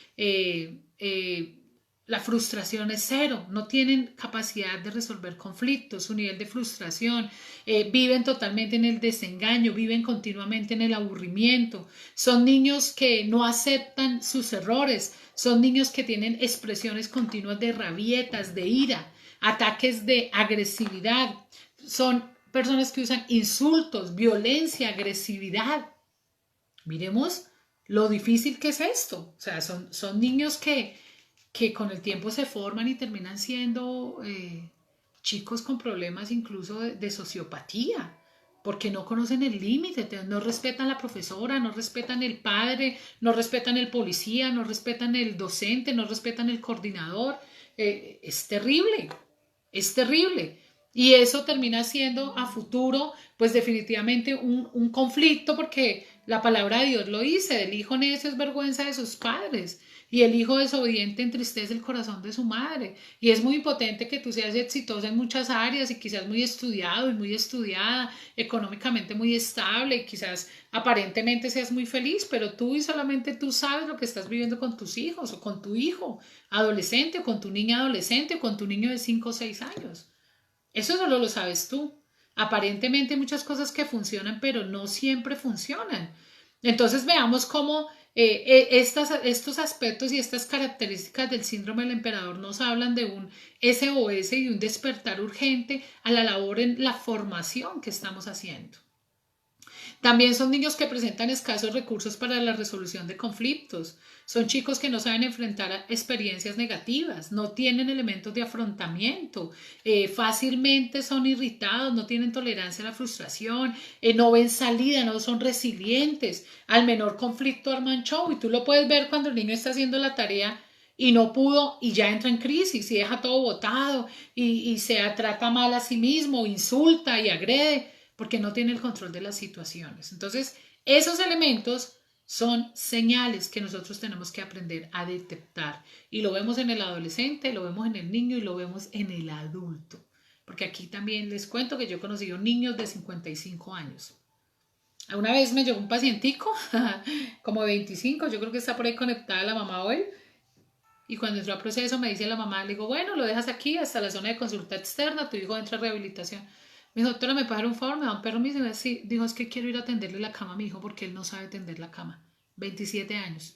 la frustración es cero, no tienen capacidad de resolver conflictos, su nivel de frustración, viven totalmente en el desengaño, viven continuamente en el aburrimiento, son niños que no aceptan sus errores, son niños que tienen expresiones continuas de rabietas, de ira, ataques de agresividad, son personas que usan insultos, violencia, agresividad. Miremos lo difícil que es esto, o sea, son niños que con el tiempo se forman y terminan siendo chicos con problemas incluso de sociopatía, porque no conocen el límite, no respetan la profesora, no respetan el padre, no respetan el policía, no respetan el docente, no respetan el coordinador. Es terrible, es terrible. Y eso termina siendo a futuro, pues definitivamente un conflicto, porque la palabra de Dios lo dice, el hijo necio es vergüenza de sus padres y el hijo desobediente entristece el corazón de su madre. Y es muy impotente que tú seas exitosa en muchas áreas y quizás muy estudiado y muy estudiada, económicamente muy estable y quizás aparentemente seas muy feliz, pero tú y solamente tú sabes lo que estás viviendo con tus hijos o con tu hijo adolescente o con tu niña adolescente o con tu niño de 5 o 6 años. Eso solo lo sabes tú. Aparentemente hay muchas cosas que funcionan, pero no siempre funcionan. Entonces veamos cómo estos aspectos y estas características del síndrome del emperador nos hablan de un SOS y de un despertar urgente a la labor en la formación que estamos haciendo. También son niños que presentan escasos recursos para la resolución de conflictos. Son chicos que no saben enfrentar a experiencias negativas, no tienen elementos de afrontamiento, fácilmente son irritados, no tienen tolerancia a la frustración, no ven salida, no son resilientes. Al menor conflicto arman show y tú lo puedes ver cuando el niño está haciendo la tarea y no pudo y ya entra en crisis y deja todo botado y se trata mal a sí mismo, insulta y agrede porque no tiene el control de las situaciones. Entonces, esos elementos son señales que nosotros tenemos que aprender a detectar. Y lo vemos en el adolescente, lo vemos en el niño y lo vemos en el adulto. Porque aquí también les cuento que yo he conocido niños de 55 años. Una vez me llegó un pacientico, como de 25, yo creo que está por ahí conectada la mamá hoy. Y cuando entró a proceso me dice la mamá, le digo, bueno, lo dejas aquí hasta la zona de consulta externa, tu hijo entra a rehabilitación. Me dijo, doctora, ¿me puede dar un favor? ¿Me da un permiso? Y sí, dijo, es que quiero ir a tenderle la cama a mi hijo porque él no sabe tender la cama. 27 años.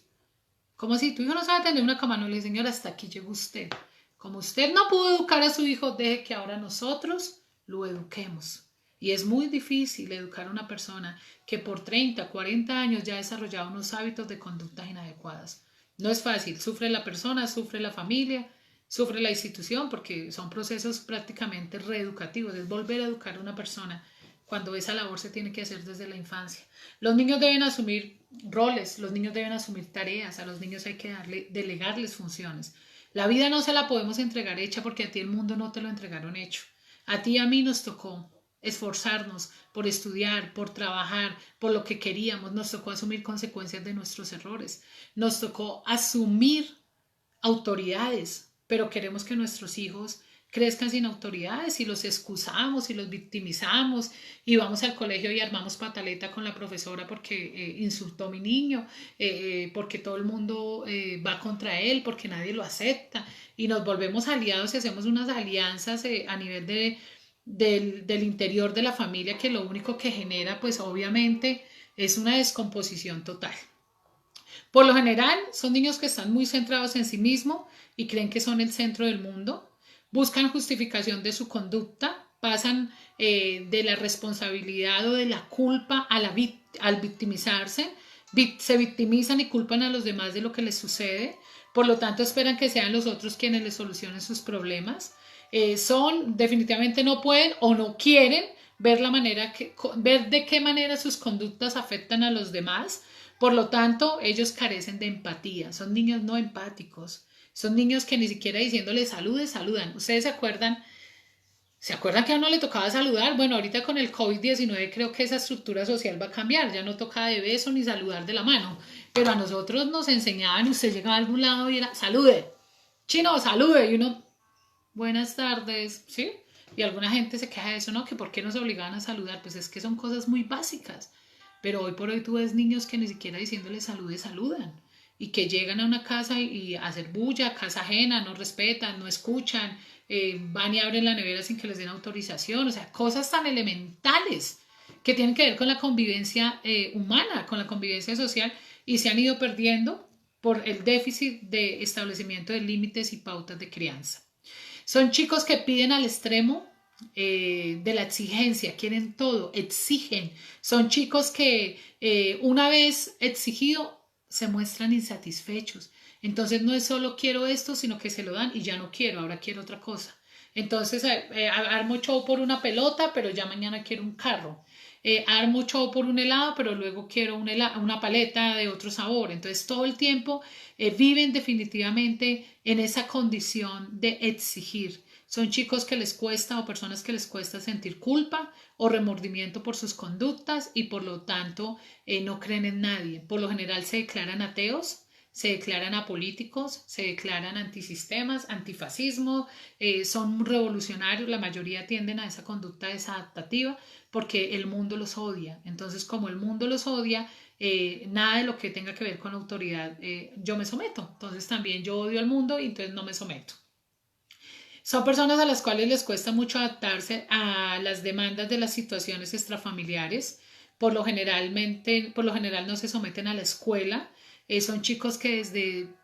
¿Cómo así? ¿Tu hijo no sabe tender una cama? No, le dije, señora, hasta aquí llegó usted. Como usted no pudo educar a su hijo, deje que ahora nosotros lo eduquemos. Y es muy difícil educar a una persona que por 30, 40 años ya ha desarrollado unos hábitos de conductas inadecuadas. No es fácil, sufre la persona, sufre la familia, sufre la institución, porque son procesos prácticamente reeducativos, es volver a educar a una persona cuando esa labor se tiene que hacer desde la infancia. Los niños deben asumir roles, los niños deben asumir tareas, a los niños hay que delegarles funciones. La vida no se la podemos entregar hecha porque a ti el mundo no te lo entregaron hecho. A ti y a mí nos tocó esforzarnos por estudiar, por trabajar, por lo que queríamos, nos tocó asumir consecuencias de nuestros errores, nos tocó asumir autoridades, pero queremos que nuestros hijos crezcan sin autoridades y los excusamos y los victimizamos y vamos al colegio y armamos pataleta con la profesora porque insultó a mi niño, porque todo el mundo va contra él, porque nadie lo acepta y nos volvemos aliados y hacemos unas alianzas a nivel del interior de la familia que lo único que genera pues obviamente es una descomposición total. Por lo general, son niños que están muy centrados en sí mismos y creen que son el centro del mundo. Buscan justificación de su conducta, pasan de la responsabilidad o de la culpa al victimizarse, se victimizan y culpan a los demás de lo que les sucede. Por lo tanto, esperan que sean los otros quienes les solucionen sus problemas. Definitivamente no pueden o no quieren ver ver de qué manera sus conductas afectan a los demás. Por lo tanto, ellos carecen de empatía, son niños no empáticos, Son niños que ni siquiera diciéndole saludes, saludan. ¿Ustedes se acuerdan? ¿Se acuerdan que a uno le tocaba saludar? Bueno, ahorita con el COVID-19 creo que esa estructura social va a cambiar. Ya no toca de beso ni saludar de la mano. Pero a nosotros nos enseñaban, usted llegaba a algún lado y era, salude, chino, salude. Y uno, buenas tardes, ¿sí? Y alguna gente se queja de eso, ¿no? Que por qué nos obligaban a saludar. Pues es que son cosas muy básicas. Pero hoy por hoy tú ves niños que ni siquiera diciéndole salude, saludan. Y que llegan a una casa y a hacer bulla, casa ajena, no respetan, no escuchan, van y abren la nevera sin que les den autorización. O sea, cosas tan elementales que tienen que ver con la convivencia humana, con la convivencia social y se han ido perdiendo por el déficit de establecimiento de límites y pautas de crianza. Son chicos que piden al extremo de la exigencia, quieren todo, exigen. Son chicos que una vez exigido se muestran insatisfechos. Entonces no es solo quiero esto, sino que se lo dan y ya no quiero, ahora quiero otra cosa. Entonces armo show por una pelota, pero ya mañana quiero un carro. Armo show por un helado, pero luego quiero una paleta de otro sabor. Entonces todo el tiempo viven definitivamente en esa condición de exigir. Son chicos que les cuesta o personas que les cuesta sentir culpa o remordimiento por sus conductas y por lo tanto no creen en nadie. Por lo general se declaran ateos, se declaran apolíticos, se declaran antisistemas, antifascismo, son revolucionarios, la mayoría tienden a esa conducta desadaptativa porque el mundo los odia. Entonces, como el mundo los odia, nada de lo que tenga que ver con autoridad, yo me someto. Entonces también yo odio al mundo y entonces no me someto. Son personas a las cuales les cuesta mucho adaptarse a las demandas de las situaciones extrafamiliares. Por lo general no se someten a la escuela. Son chicos que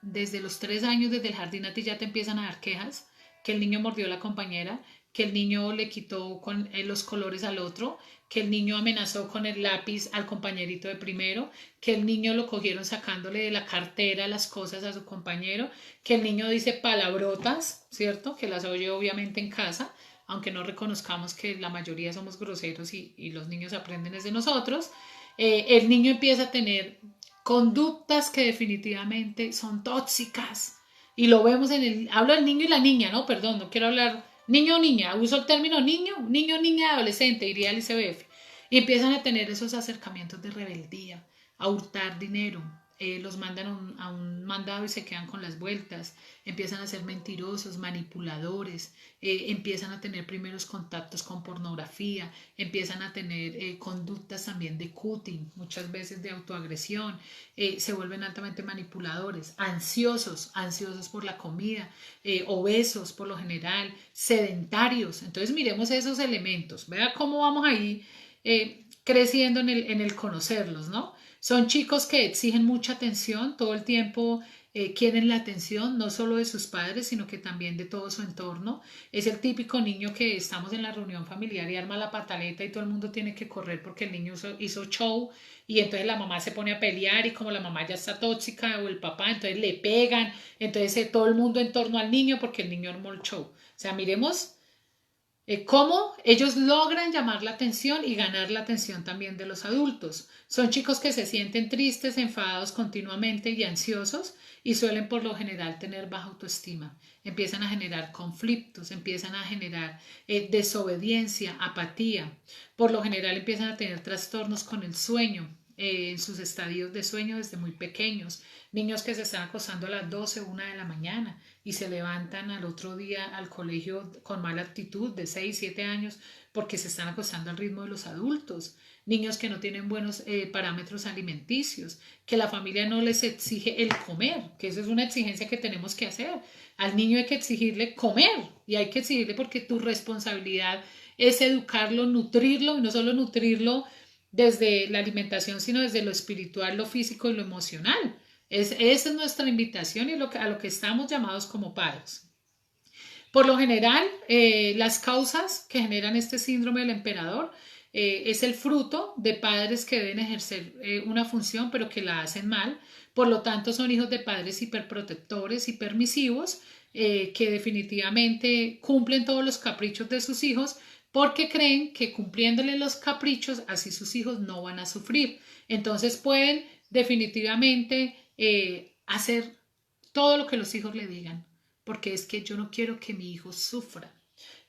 desde los 3 años, desde el jardín a ti ya te empiezan a dar quejas, que el niño mordió a la compañera, que el niño le quitó con los colores al otro, que el niño amenazó con el lápiz al compañerito de primero, que el niño lo cogieron sacándole de la cartera las cosas a su compañero, que el niño dice palabrotas, ¿cierto? Que las oye obviamente en casa, aunque no reconozcamos que la mayoría somos groseros y los niños aprenden desde nosotros. El niño empieza a tener conductas que definitivamente son tóxicas. Y lo vemos hablo del niño y la niña, ¿no? Perdón, no quiero hablar niño o niña, uso el término niño, niña, adolescente, diría el ICBF. Y empiezan a tener esos acercamientos de rebeldía, a hurtar dinero, los mandan a un mandado y se quedan con las vueltas, empiezan a ser mentirosos, manipuladores, empiezan a tener primeros contactos con pornografía, empiezan a tener conductas también de cutting, muchas veces de autoagresión, se vuelven altamente manipuladores, ansiosos por la comida, obesos por lo general, sedentarios. Entonces miremos esos elementos, vea cómo vamos ahí creciendo en el conocerlos, ¿no? Son chicos que exigen mucha atención, todo el tiempo quieren la atención, no solo de sus padres, sino que también de todo su entorno. Es el típico niño que estamos en la reunión familiar y arma la pataleta y todo el mundo tiene que correr porque el niño hizo show y entonces la mamá se pone a pelear y como la mamá ya está tóxica o el papá, entonces le pegan, entonces todo el mundo en torno al niño porque el niño armó el show. O sea, miremos cómo ellos logran llamar la atención y ganar la atención también de los adultos. Son chicos que se sienten tristes, enfadados continuamente y ansiosos y suelen por lo general tener baja autoestima. Empiezan a generar conflictos, empiezan a generar desobediencia, apatía. Por lo general empiezan a tener trastornos con el sueño, en sus estadios de sueño desde muy pequeños. Niños que se están acostando a las 12, 1 de la mañana y se levantan al otro día al colegio con mala actitud de 6, 7 años porque se están acostando al ritmo de los adultos. Niños que no tienen buenos parámetros alimenticios, que la familia no les exige el comer, que eso es una exigencia que tenemos que hacer. Al niño hay que exigirle comer y hay que exigirle porque tu responsabilidad es educarlo, nutrirlo y no solo nutrirlo desde la alimentación, sino desde lo espiritual, lo físico y lo emocional. Esa es nuestra invitación y a lo que estamos llamados como padres. Por lo general, las causas que generan este síndrome del emperador es el fruto de padres que deben ejercer una función pero que la hacen mal. Por lo tanto, son hijos de padres hiperprotectores y permisivos que definitivamente cumplen todos los caprichos de sus hijos porque creen que cumpliéndole los caprichos así sus hijos no van a sufrir. Entonces pueden definitivamente hacer todo lo que los hijos le digan, porque es que yo no quiero que mi hijo sufra.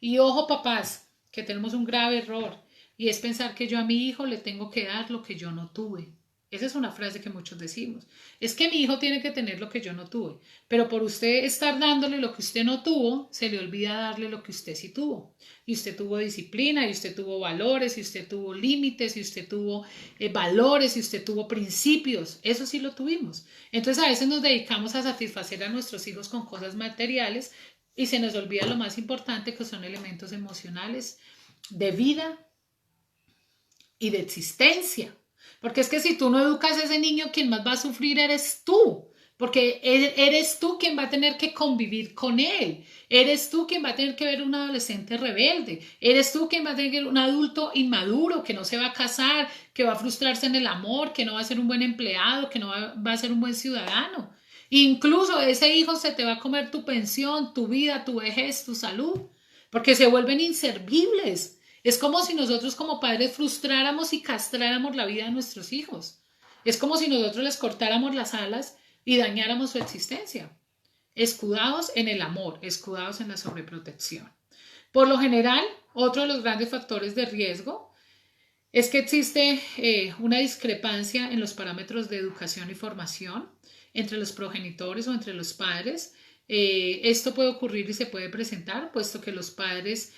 Y ojo, papás, que tenemos un grave error, y es pensar que yo a mi hijo le tengo que dar lo que yo no tuve. Esa es una frase que muchos decimos. Es que mi hijo tiene que tener lo que yo no tuve, pero por usted estar dándole lo que usted no tuvo, se le olvida darle lo que usted sí tuvo. Y usted tuvo disciplina, y usted tuvo valores, y usted tuvo límites, y usted tuvo valores, y usted tuvo principios. Eso sí lo tuvimos. Entonces a veces nos dedicamos a satisfacer a nuestros hijos con cosas materiales y se nos olvida lo más importante, que son elementos emocionales de vida y de existencia. Porque es que si tú no educas a ese niño, quien más va a sufrir eres tú. Porque eres tú quien va a tener que convivir con él. Eres tú quien va a tener que ver un adolescente rebelde. Eres tú quien va a tener que ver un adulto inmaduro que no se va a casar, que va a frustrarse en el amor, que no va a ser un buen empleado, que no va a ser un buen ciudadano. Incluso ese hijo se te va a comer tu pensión, tu vida, tu vejez, tu salud. Porque se vuelven inservibles. Es como si nosotros como padres frustráramos y castráramos la vida de nuestros hijos. Es como si nosotros les cortáramos las alas y dañáramos su existencia. Escudados en el amor, escudados en la sobreprotección. Por lo general, otro de los grandes factores de riesgo es que existe una discrepancia en los parámetros de educación y formación entre los progenitores o entre los padres. Esto puede ocurrir y se puede presentar, puesto que los padres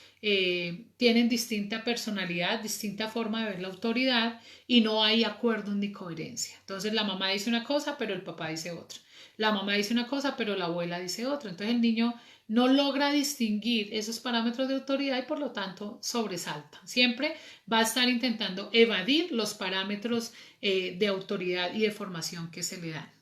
tienen distinta personalidad, distinta forma de ver la autoridad y no hay acuerdo ni coherencia. Entonces la mamá dice una cosa, pero el papá dice otra. La mamá dice una cosa, pero la abuela dice otra. Entonces el niño no logra distinguir esos parámetros de autoridad y por lo tanto sobresalta. Siempre va a estar intentando evadir los parámetros de autoridad y de formación que se le dan.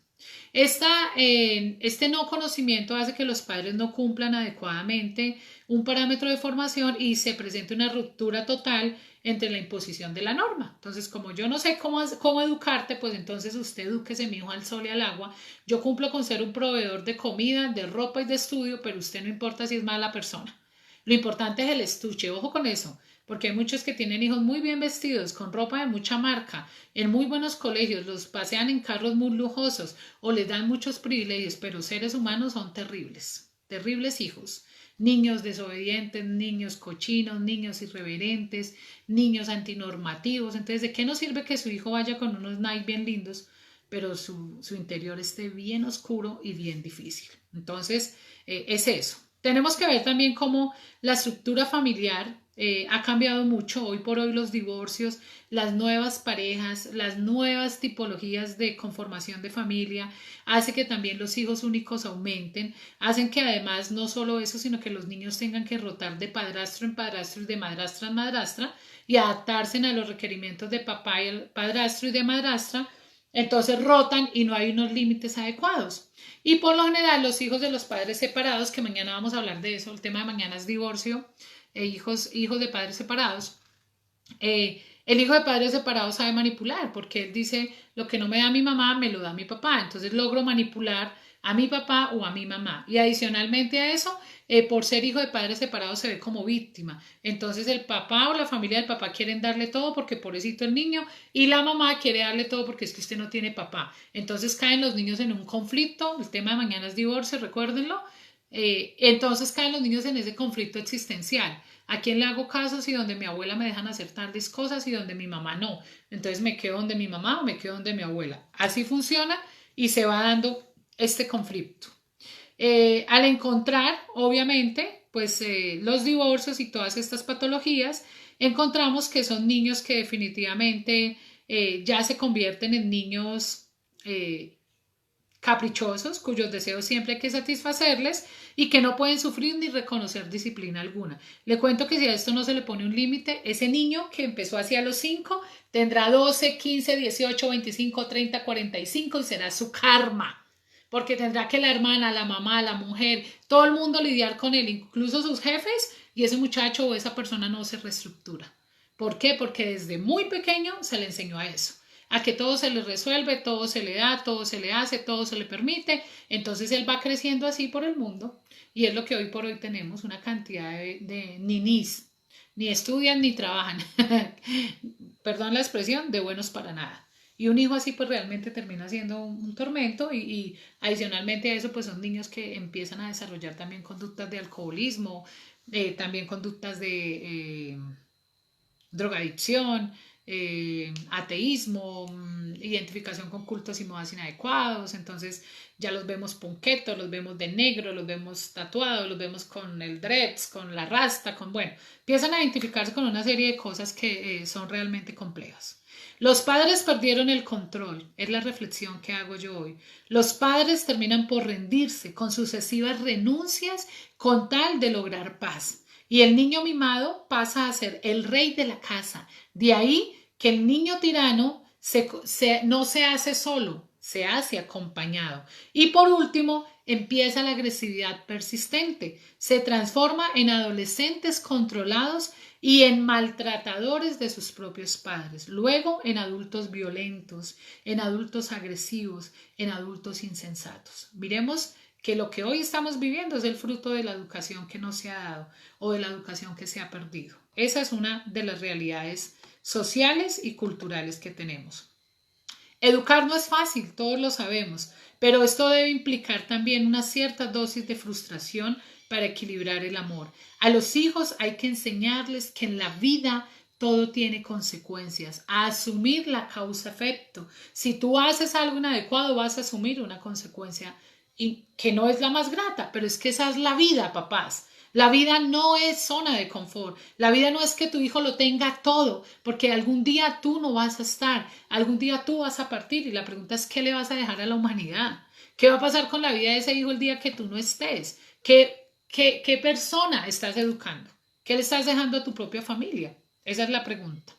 Este no conocimiento hace que los padres no cumplan adecuadamente un parámetro de formación y se presente una ruptura total entre la imposición de la norma. Entonces, como yo no sé cómo educarte, pues entonces usted edúquese, mi hijo, al sol y al agua. Yo cumplo con ser un proveedor de comida, de ropa y de estudio, pero usted no importa si es mala persona. Lo importante es el estuche, ojo con eso, porque hay muchos que tienen hijos muy bien vestidos, con ropa de mucha marca, en muy buenos colegios, los pasean en carros muy lujosos o les dan muchos privilegios, pero seres humanos son terribles, terribles hijos. Niños desobedientes, niños cochinos, niños irreverentes, niños antinormativos. Entonces, ¿de qué nos sirve que su hijo vaya con unos Nike bien lindos, pero su interior esté bien oscuro y bien difícil? Entonces, es eso. Tenemos que ver también cómo la estructura familiar ha cambiado mucho. Hoy por hoy los divorcios, las nuevas parejas, las nuevas tipologías de conformación de familia, hace que también los hijos únicos aumenten, hacen que además no solo eso, sino que los niños tengan que rotar de padrastro en padrastro y de madrastra en madrastra y adaptarse a los requerimientos de papá y el padrastro y de madrastra. Entonces rotan y no hay unos límites adecuados. Y por lo general los hijos de los padres separados, que mañana vamos a hablar de eso, el tema de mañana es divorcio, hijos de padres separados. El hijo de padres separados sabe manipular porque él dice, lo que no me da mi mamá, me lo da mi papá. Entonces logro manipular a mi papá o a mi mamá. Y adicionalmente a eso, por ser hijo de padres separados se ve como víctima. Entonces el papá o la familia del papá quieren darle todo porque pobrecito el niño y la mamá quiere darle todo porque es que usted no tiene papá. Entonces caen los niños en un conflicto. El tema de mañana es divorcio, recuérdenlo. Entonces caen los niños en ese conflicto existencial. ¿A quién le hago caso si donde mi abuela me dejan hacer tales cosas y donde mi mamá no? Entonces me quedo donde mi mamá o me quedo donde mi abuela. Así funciona y se va dando este conflicto. Al encontrar, obviamente, pues los divorcios y todas estas patologías, encontramos que son niños que definitivamente ya se convierten en niños caprichosos, cuyos deseos siempre hay que satisfacerles y que no pueden sufrir ni reconocer disciplina alguna. Le cuento que si a esto no se le pone un límite, ese niño que empezó hacia los 5 tendrá 12, 15, 18, 25, 30, 45 y será su karma. Porque tendrá que la hermana, la mamá, la mujer, todo el mundo lidiar con él, incluso sus jefes, y ese muchacho o esa persona no se reestructura. ¿Por qué? Porque desde muy pequeño se le enseñó a eso, a que todo se le resuelve, todo se le da, todo se le hace, todo se le permite. Entonces él va creciendo así por el mundo y es lo que hoy por hoy tenemos, una cantidad de ninis, ni estudian ni trabajan, perdón la expresión, de buenos para nada. Y un hijo así pues realmente termina siendo un tormento y adicionalmente a eso pues son niños que empiezan a desarrollar también conductas de alcoholismo, también conductas de drogadicción, ateísmo, identificación con cultos y modas inadecuados. Entonces ya los vemos punquetos, los vemos de negro, los vemos tatuados, los vemos con el dreads, con la rasta, con bueno, empiezan a identificarse con una serie de cosas que son realmente complejas. Los padres perdieron el control, es la reflexión que hago yo hoy. Los padres terminan por rendirse con sucesivas renuncias con tal de lograr paz. Y el niño mimado pasa a ser el rey de la casa. De ahí que el niño tirano no se hace solo, se hace acompañado. Y por último, empieza la agresividad persistente. Se transforma en adolescentes controlados y en maltratadores de sus propios padres. Luego en adultos violentos, en adultos agresivos, en adultos insensatos. Miremos que lo que hoy estamos viviendo es el fruto de la educación que no se ha dado o de la educación que se ha perdido. Esa es una de las realidades sociales y culturales que tenemos. Educar no es fácil, todos lo sabemos, pero esto debe implicar también una cierta dosis de frustración para equilibrar el amor. A los hijos hay que enseñarles que en la vida todo tiene consecuencias, a asumir la causa-efecto. Si tú haces algo inadecuado, vas a asumir una consecuencia y que no es la más grata, pero es que esa es la vida, papás. La vida no es zona de confort. La vida no es que tu hijo lo tenga todo, porque algún día tú no vas a estar, algún día tú vas a partir y la pregunta es ¿qué le vas a dejar a la humanidad? ¿Qué va a pasar con la vida de ese hijo el día que tú no estés? ¿Qué persona estás educando? ¿Qué le estás dejando a tu propia familia? Esa es la pregunta.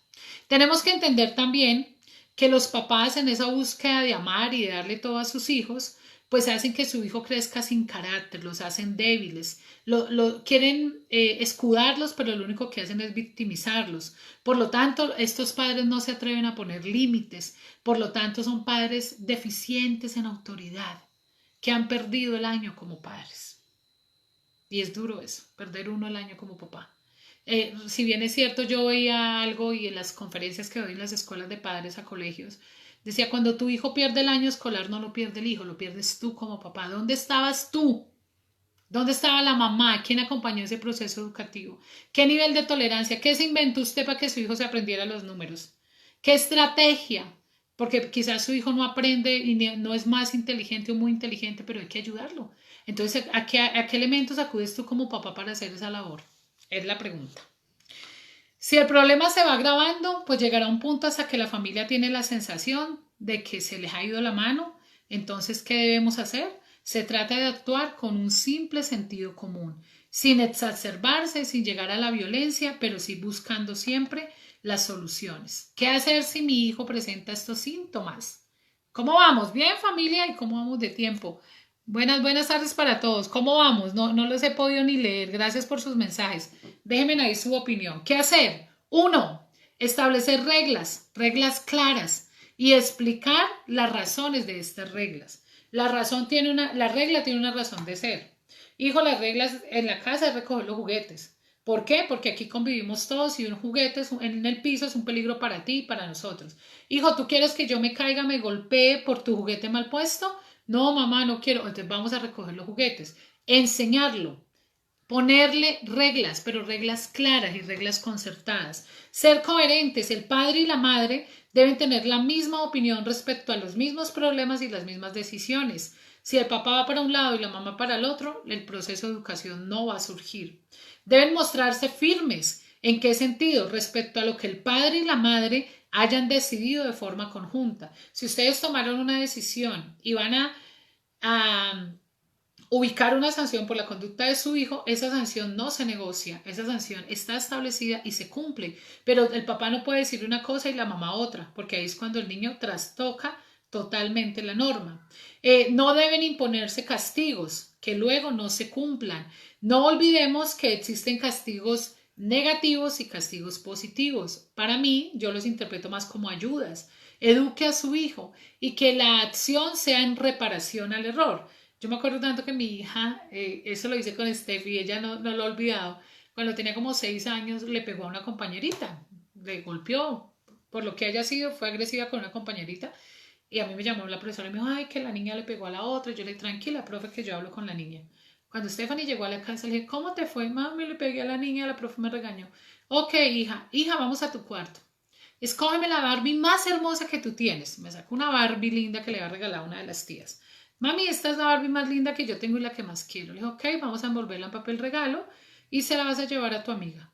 Tenemos que entender también que los papás en esa búsqueda de amar y de darle todo a sus hijos, pues hacen que su hijo crezca sin carácter, los hacen débiles, quieren escudarlos, pero lo único que hacen es victimizarlos. Por lo tanto, estos padres no se atreven a poner límites, por lo tanto son padres deficientes en autoridad, que han perdido el año como padres. Y es duro eso, perder uno el año como papá. Si bien es cierto, yo veía algo y en las conferencias que doy en las escuelas de padres a colegios, decía, cuando tu hijo pierde el año escolar, no lo pierde el hijo, lo pierdes tú como papá. ¿Dónde estabas tú? ¿Dónde estaba la mamá? ¿Quién acompañó ese proceso educativo? ¿Qué nivel de tolerancia? ¿Qué se inventó usted para que su hijo se aprendiera los números? ¿Qué estrategia? Porque quizás su hijo no aprende y no es más inteligente o muy inteligente, pero hay que ayudarlo. Entonces, ¿a qué elementos acudes tú como papá para hacer esa labor? Es la pregunta. Si el problema se va agravando, pues llegará un punto hasta que la familia tiene la sensación de que se les ha ido la mano. Entonces, ¿qué debemos hacer? Se trata de actuar con un simple sentido común, sin exacerbarse, sin llegar a la violencia, pero sí buscando siempre las soluciones. ¿Qué hacer si mi hijo presenta estos síntomas? ¿Cómo vamos? ¿Bien, familia? ¿Y cómo vamos de tiempo? Buenas tardes para todos. ¿Cómo vamos? No los he podido ni leer. Gracias por sus mensajes. Déjenme ahí su opinión. ¿Qué hacer? Uno, establecer reglas claras y explicar las razones de estas reglas. La regla tiene una razón de ser. Hijo, las reglas en la casa es recoger los juguetes. ¿Por qué? Porque aquí convivimos todos y un juguete en el piso es un peligro para ti y para nosotros. Hijo, ¿tú quieres que yo me caiga, me golpee por tu juguete mal puesto? No, mamá, no quiero. Entonces vamos a recoger los juguetes. Enseñarlo. Ponerle reglas, pero reglas claras y reglas concertadas. Ser coherentes. El padre y la madre deben tener la misma opinión respecto a los mismos problemas y las mismas decisiones. Si el papá va para un lado y la mamá para el otro, el proceso de educación no va a surgir. Deben mostrarse firmes. ¿En qué sentido? Respecto a lo que el padre y la madre hayan decidido de forma conjunta. Si ustedes tomaron una decisión y van a ubicar una sanción por la conducta de su hijo, esa sanción no se negocia, esa sanción está establecida y se cumple, pero el papá no puede decir una cosa y la mamá otra, porque ahí es cuando el niño trastoca totalmente la norma. No deben imponerse castigos que luego no se cumplan. No olvidemos que existen castigos negativos y castigos positivos. Para mí, yo los interpreto más como ayudas. Eduque a su hijo y que la acción sea en reparación al error. Yo me acuerdo tanto que mi hija, eso lo hice con Steffi, ella no lo ha olvidado, cuando tenía como 6 años le pegó a una compañerita, le golpeó por lo que haya sido, fue agresiva con una compañerita y a mí me llamó la profesora y me dijo, ay, que la niña le pegó a la otra. Yo le dije, tranquila, profe, que yo hablo con la niña. Cuando Stephanie llegó a la casa, le dije, ¿cómo te fue, mami? Le pegué a la niña, la profe me regañó. Ok, hija, vamos a tu cuarto. Escógeme la Barbie más hermosa que tú tienes. Me sacó una Barbie linda que le había regalado una de las tías. Mami, esta es la Barbie más linda que yo tengo y la que más quiero. Le dije, ok, vamos a envolverla en papel regalo y se la vas a llevar a tu amiga.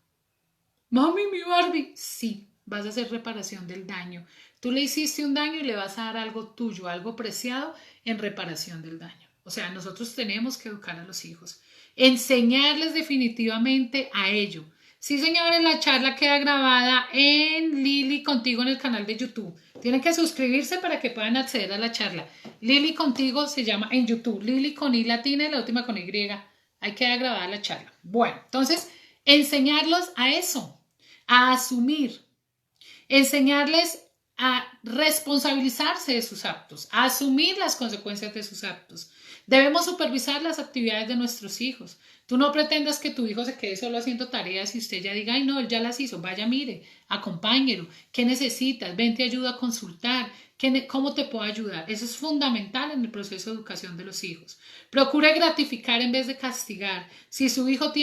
Mami, mi Barbie. Sí, vas a hacer reparación del daño. Tú le hiciste un daño y le vas a dar algo tuyo, algo preciado en reparación del daño. O sea, nosotros tenemos que educar a los hijos, enseñarles definitivamente a ello. Sí, señores, la charla queda grabada en Lili Contigo en el canal de YouTube. Tienen que suscribirse para que puedan acceder a la charla. Lili Contigo se llama en YouTube. Lili con I latina y la última con Y. Ahí queda grabada la charla. Bueno, entonces, enseñarlos a eso, a asumir, enseñarles a responsabilizarse de sus actos, a asumir las consecuencias de sus actos. Debemos supervisar las actividades de nuestros hijos. Tú no pretendas que tu hijo se quede solo haciendo tareas y usted ya diga, ay no, él ya las hizo, vaya, mire, acompáñelo, ¿qué necesitas? Ven, te ayudo a consultar, ¿cómo te puedo ayudar? Eso es fundamental en el proceso de educación de los hijos. Procure gratificar en vez de castigar. Si su hijo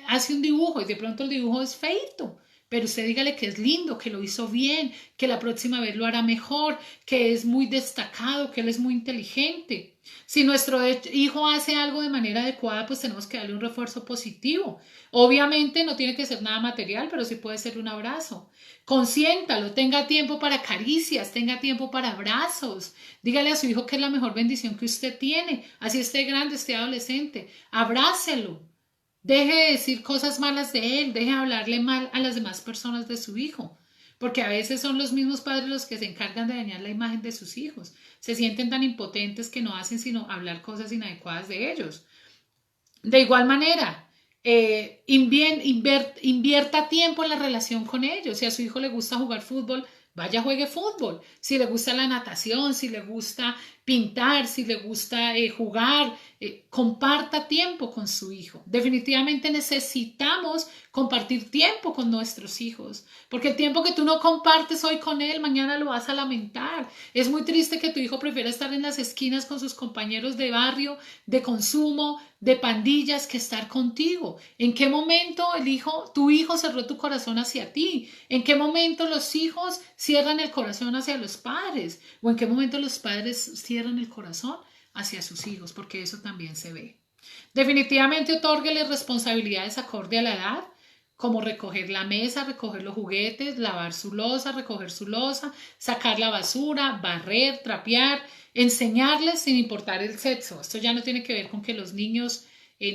hace un dibujo y de pronto el dibujo es feito, pero usted dígale que es lindo, que lo hizo bien, que la próxima vez lo hará mejor, que es muy destacado, que él es muy inteligente. Si nuestro hijo hace algo de manera adecuada, pues tenemos que darle un refuerzo positivo. Obviamente no tiene que ser nada material, pero sí puede ser un abrazo. Consiéntalo, tenga tiempo para caricias, tenga tiempo para abrazos. Dígale a su hijo que es la mejor bendición que usted tiene, así esté grande, esté adolescente. Abrácelo. Deje de decir cosas malas de él, deje de hablarle mal a las demás personas de su hijo, porque a veces son los mismos padres los que se encargan de dañar la imagen de sus hijos. Se sienten tan impotentes que no hacen sino hablar cosas inadecuadas de ellos. De igual manera, invierta tiempo en la relación con ellos. Si a su hijo le gusta jugar fútbol, vaya, juegue fútbol. Si le gusta la natación, si le gusta pintar, si le gusta jugar, comparta tiempo con su hijo. Definitivamente necesitamos compartir tiempo con nuestros hijos, porque el tiempo que tú no compartes hoy con él, mañana lo vas a lamentar. Es muy triste que tu hijo prefiera estar en las esquinas con sus compañeros de barrio, de consumo, de pandillas, que estar contigo. ¿En qué momento tu hijo cerró tu corazón hacia ti? ¿En qué momento los hijos cierran el corazón hacia los padres? ¿O en qué momento los padres cierran el corazón hacia sus hijos? Porque eso también se ve. Definitivamente otórguele responsabilidades acorde a la edad, como recoger la mesa, recoger los juguetes, lavar su loza, recoger su loza, sacar la basura, barrer, trapear, enseñarles sin importar el sexo. Esto ya no tiene que ver con que los niños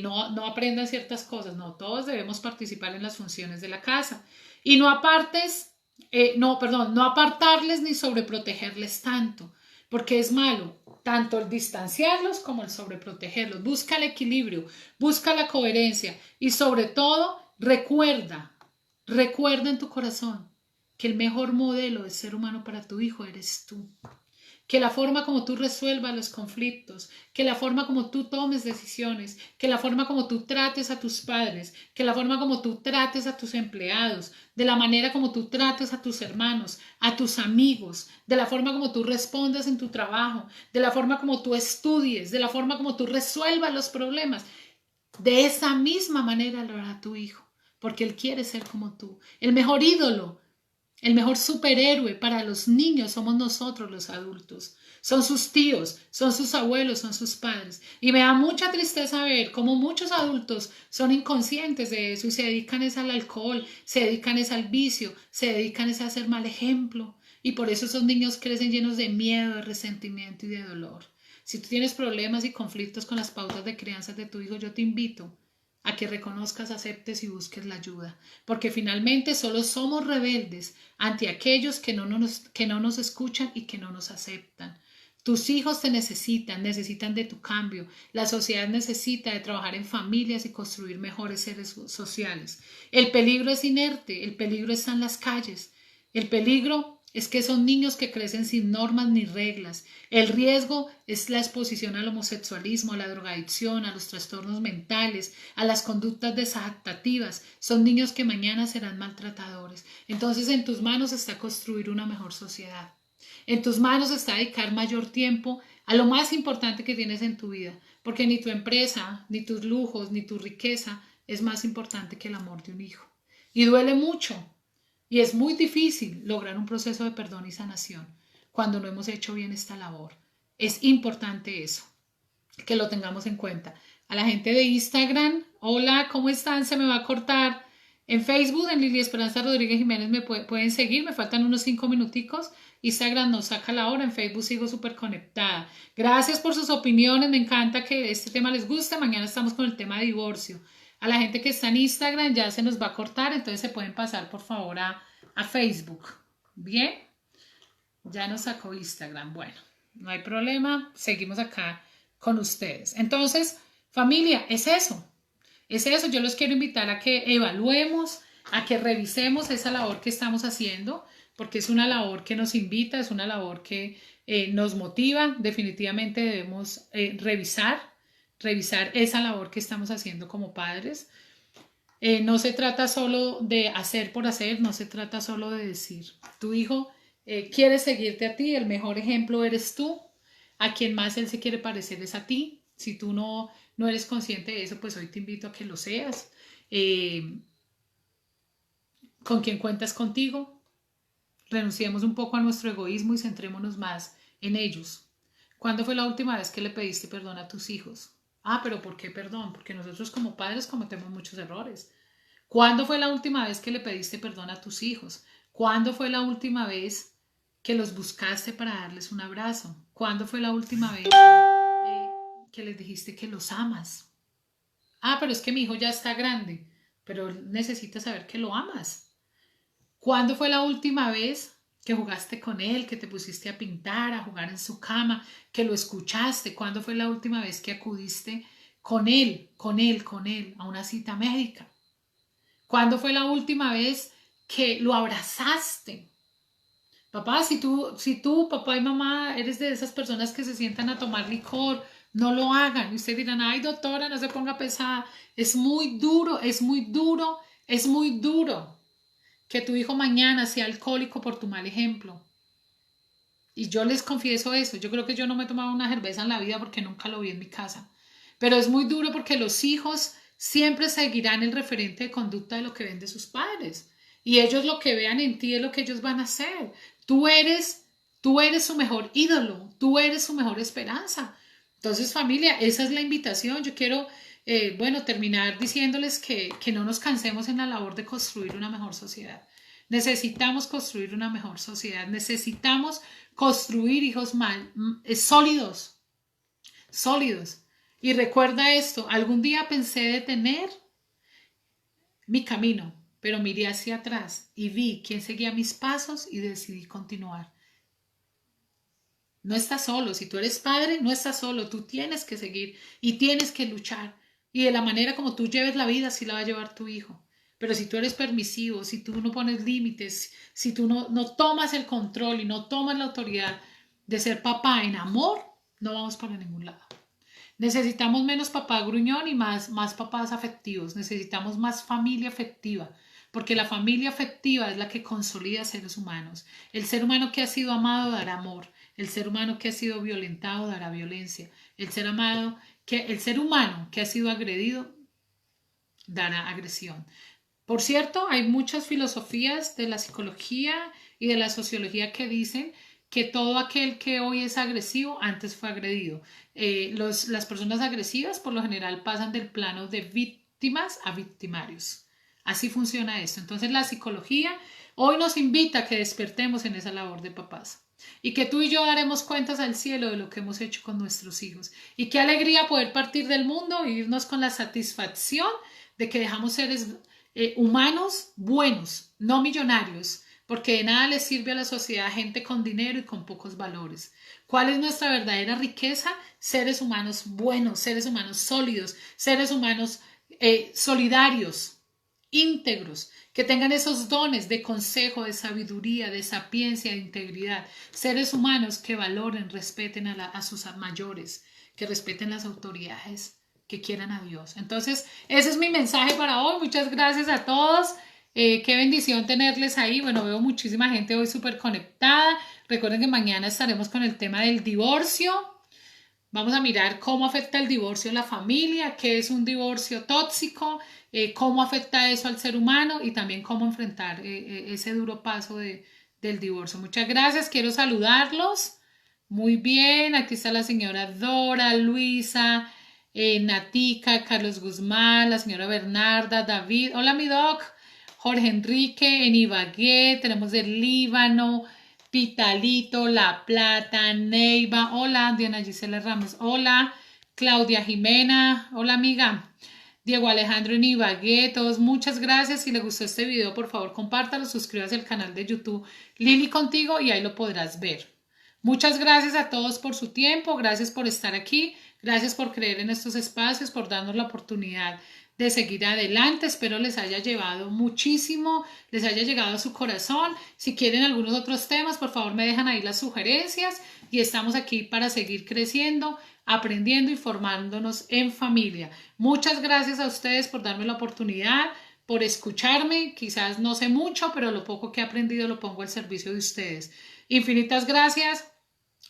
no aprendan ciertas cosas, no, todos debemos participar en las funciones de la casa. Y no apartarles ni sobreprotegerles tanto, porque es malo tanto el distanciarlos como el sobreprotegerlos. Busca el equilibrio, busca la coherencia y sobre todo recuerda en tu corazón que el mejor modelo de ser humano para tu hijo eres tú. Que la forma como tú resuelvas los conflictos, que la forma como tú tomes decisiones, que la forma como tú trates a tus padres, que la forma como tú trates a tus empleados, de la manera como tú trates a tus hermanos, a tus amigos, de la forma como tú respondas en tu trabajo, de la forma como tú estudies, de la forma como tú resuelvas los problemas. De esa misma manera lo hará tu hijo, porque él quiere ser como tú. El mejor ídolo, el mejor superhéroe para los niños somos nosotros los adultos. Son sus tíos, son sus abuelos, son sus padres. Y me da mucha tristeza ver cómo muchos adultos son inconscientes de eso y se dedican al alcohol, se dedican al vicio, se dedican a ser mal ejemplo. Y por eso esos niños crecen llenos de miedo, de resentimiento y de dolor. Si tú tienes problemas y conflictos con las pautas de crianza de tu hijo, yo te invito a que reconozcas, aceptes y busques la ayuda, porque finalmente solo somos rebeldes ante aquellos que no nos escuchan y que no nos aceptan. Tus hijos te necesitan de tu cambio. La sociedad necesita de trabajar en familias y construir mejores seres sociales. El peligro es inerte, el peligro está en las calles. El peligro Es que son niños que crecen sin normas ni reglas. El riesgo es la exposición al homosexualismo, a la drogadicción, a los trastornos mentales, a las conductas desadaptativas. Son niños que mañana serán maltratadores. Entonces en tus manos está construir una mejor sociedad. En tus manos está dedicar mayor tiempo a lo más importante que tienes en tu vida, porque ni tu empresa, ni tus lujos, ni tu riqueza es más importante que el amor de un hijo. Y duele mucho, y es muy difícil lograr un proceso de perdón y sanación cuando no hemos hecho bien esta labor. Es importante eso, que lo tengamos en cuenta. A la gente de Instagram, hola, ¿cómo están? Se me va a cortar. En Facebook, en Lili Esperanza Rodríguez Jiménez me pueden seguir, me faltan unos 5 minuticos. Instagram nos saca la hora, en Facebook sigo súper conectada. Gracias por sus opiniones, me encanta que este tema les guste. Mañana estamos con el tema de divorcio. A la gente que está en Instagram ya se nos va a cortar, entonces se pueden pasar por favor a Facebook. Bien, ya nos sacó Instagram. Bueno, no hay problema, seguimos acá con ustedes. Entonces, familia, es eso. Es eso, yo los quiero invitar a que evaluemos, a que revisemos esa labor que estamos haciendo, porque es una labor que nos invita, es una labor que nos motiva. Definitivamente debemos revisar esa labor que estamos haciendo como padres. No se trata solo de hacer por hacer, no se trata solo de decir, tu hijo quiere seguirte a ti, el mejor ejemplo eres tú, a quien más él se quiere parecer es a ti. Si tú no eres consciente de eso, pues hoy te invito a que lo seas. ¿Con quién cuentas contigo? Renunciemos un poco a nuestro egoísmo y centrémonos más en ellos. ¿Cuándo fue la última vez que le pediste perdón a tus hijos? Ah, pero ¿por qué perdón? Porque nosotros como padres cometemos muchos errores. ¿Cuándo fue la última vez que le pediste perdón a tus hijos? ¿Cuándo fue la última vez que los buscaste para darles un abrazo? ¿Cuándo fue la última vez que les dijiste que los amas? Ah, pero es que mi hijo ya está grande, pero necesita saber que lo amas. ¿Cuándo fue la última vez que jugaste con él, que te pusiste a pintar, a jugar en su cama, que lo escuchaste? ¿Cuándo fue la última vez que acudiste con él, a una cita médica? ¿Cuándo fue la última vez que lo abrazaste? Papá, si tú, papá y mamá, eres de esas personas que se sientan a tomar licor, no lo hagan. Y ustedes dirán, ay, doctora, no se ponga pesada. Es muy duro, es muy duro, es muy duro que tu hijo mañana sea alcohólico por tu mal ejemplo. Y yo les confieso eso. Yo creo que yo no me he tomado una cerveza en la vida porque nunca lo vi en mi casa. Pero es muy duro porque los hijos siempre seguirán el referente de conducta de lo que ven de sus padres. Y ellos lo que vean en ti es lo que ellos van a hacer. Tú eres su mejor ídolo, tú eres su mejor esperanza. Entonces, familia, esa es la invitación. Yo quiero, terminar diciéndoles que no nos cansemos en la labor de construir una mejor sociedad. Necesitamos construir una mejor sociedad. Necesitamos construir hijos sólidos, sólidos. Y recuerda esto, algún día pensé detener mi camino, pero miré hacia atrás y vi quién seguía mis pasos y decidí continuar. No estás solo, si tú eres padre, no estás solo, tú tienes que seguir y tienes que luchar. Y de la manera como tú lleves la vida, así la va a llevar tu hijo. Pero si tú eres permisivo, si tú no pones límites, si tú no tomas el control y no tomas la autoridad de ser papá en amor, no vamos para ningún lado. Necesitamos menos papá gruñón y más papás afectivos. Necesitamos más familia afectiva, porque la familia afectiva es la que consolida seres humanos. El ser humano que ha sido amado dará amor. El ser humano que ha sido violentado dará violencia. El ser humano que ha sido agredido dará agresión. Por cierto, hay muchas filosofías de la psicología y de la sociología que dicen que todo aquel que hoy es agresivo antes fue agredido. Las personas agresivas por lo general pasan del plano de víctimas a victimarios. Así funciona esto. Entonces la psicología hoy nos invita a que despertemos en esa labor de papás y que tú y yo daremos cuentas al cielo de lo que hemos hecho con nuestros hijos. Y qué alegría poder partir del mundo e irnos con la satisfacción de que dejamos seres humanos buenos, no millonarios, porque de nada le sirve a la sociedad gente con dinero y con pocos valores. ¿Cuál es nuestra verdadera riqueza? Seres humanos buenos, seres humanos sólidos, seres humanos solidarios, íntegros, que tengan esos dones de consejo, de sabiduría, de sapiencia, de integridad. Seres humanos que valoren, respeten a sus mayores, que respeten las autoridades, que quieran a Dios. Entonces, ese es mi mensaje para hoy. Muchas gracias a todos. Qué bendición tenerles ahí. Bueno, veo muchísima gente hoy súper conectada. Recuerden que mañana estaremos con el tema del divorcio. Vamos a mirar cómo afecta el divorcio a la familia, qué es un divorcio tóxico, cómo afecta eso al ser humano y también cómo enfrentar ese duro paso del divorcio. Muchas gracias, quiero saludarlos. Muy bien, aquí está la señora Dora, Luisa, Natica, Carlos Guzmán, la señora Bernarda, David. Hola, mi doc. Jorge Enrique, en Ibagué, tenemos el Líbano, Pitalito, La Plata, Neiva, hola, Diana Gisela Ramos, hola, Claudia Jimena, hola amiga, Diego Alejandro en Ibagué, todos muchas gracias. Si les gustó este video, por favor compártalo, suscríbase al canal de YouTube Lili Contigo y ahí lo podrás ver. Muchas gracias a todos por su tiempo, gracias por estar aquí, gracias por creer en estos espacios, por darnos la oportunidad de seguir adelante. Espero les haya llevado muchísimo, les haya llegado a su corazón. Si quieren algunos otros temas, por favor me dejan ahí las sugerencias y estamos aquí para seguir creciendo, aprendiendo y formándonos en familia. Muchas gracias a ustedes por darme la oportunidad, por escucharme. Quizás no sé mucho, pero lo poco que he aprendido lo pongo al servicio de ustedes. Infinitas gracias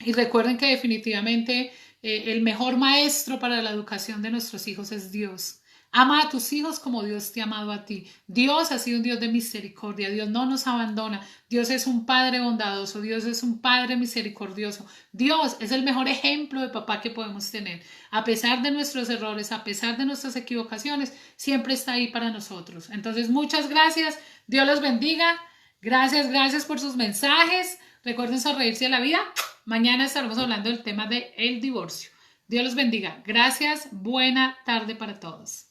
y recuerden que definitivamente el mejor maestro para la educación de nuestros hijos es Dios. Ama a tus hijos como Dios te ha amado a ti. Dios ha sido un Dios de misericordia. Dios no nos abandona. Dios es un Padre bondadoso. Dios es un Padre misericordioso. Dios es el mejor ejemplo de papá que podemos tener. A pesar de nuestros errores, a pesar de nuestras equivocaciones, siempre está ahí para nosotros. Entonces, muchas gracias. Dios los bendiga. Gracias, gracias por sus mensajes. Recuerden sonreírse a la vida. Mañana estaremos hablando del tema del divorcio. Dios los bendiga. Gracias. Buena tarde para todos.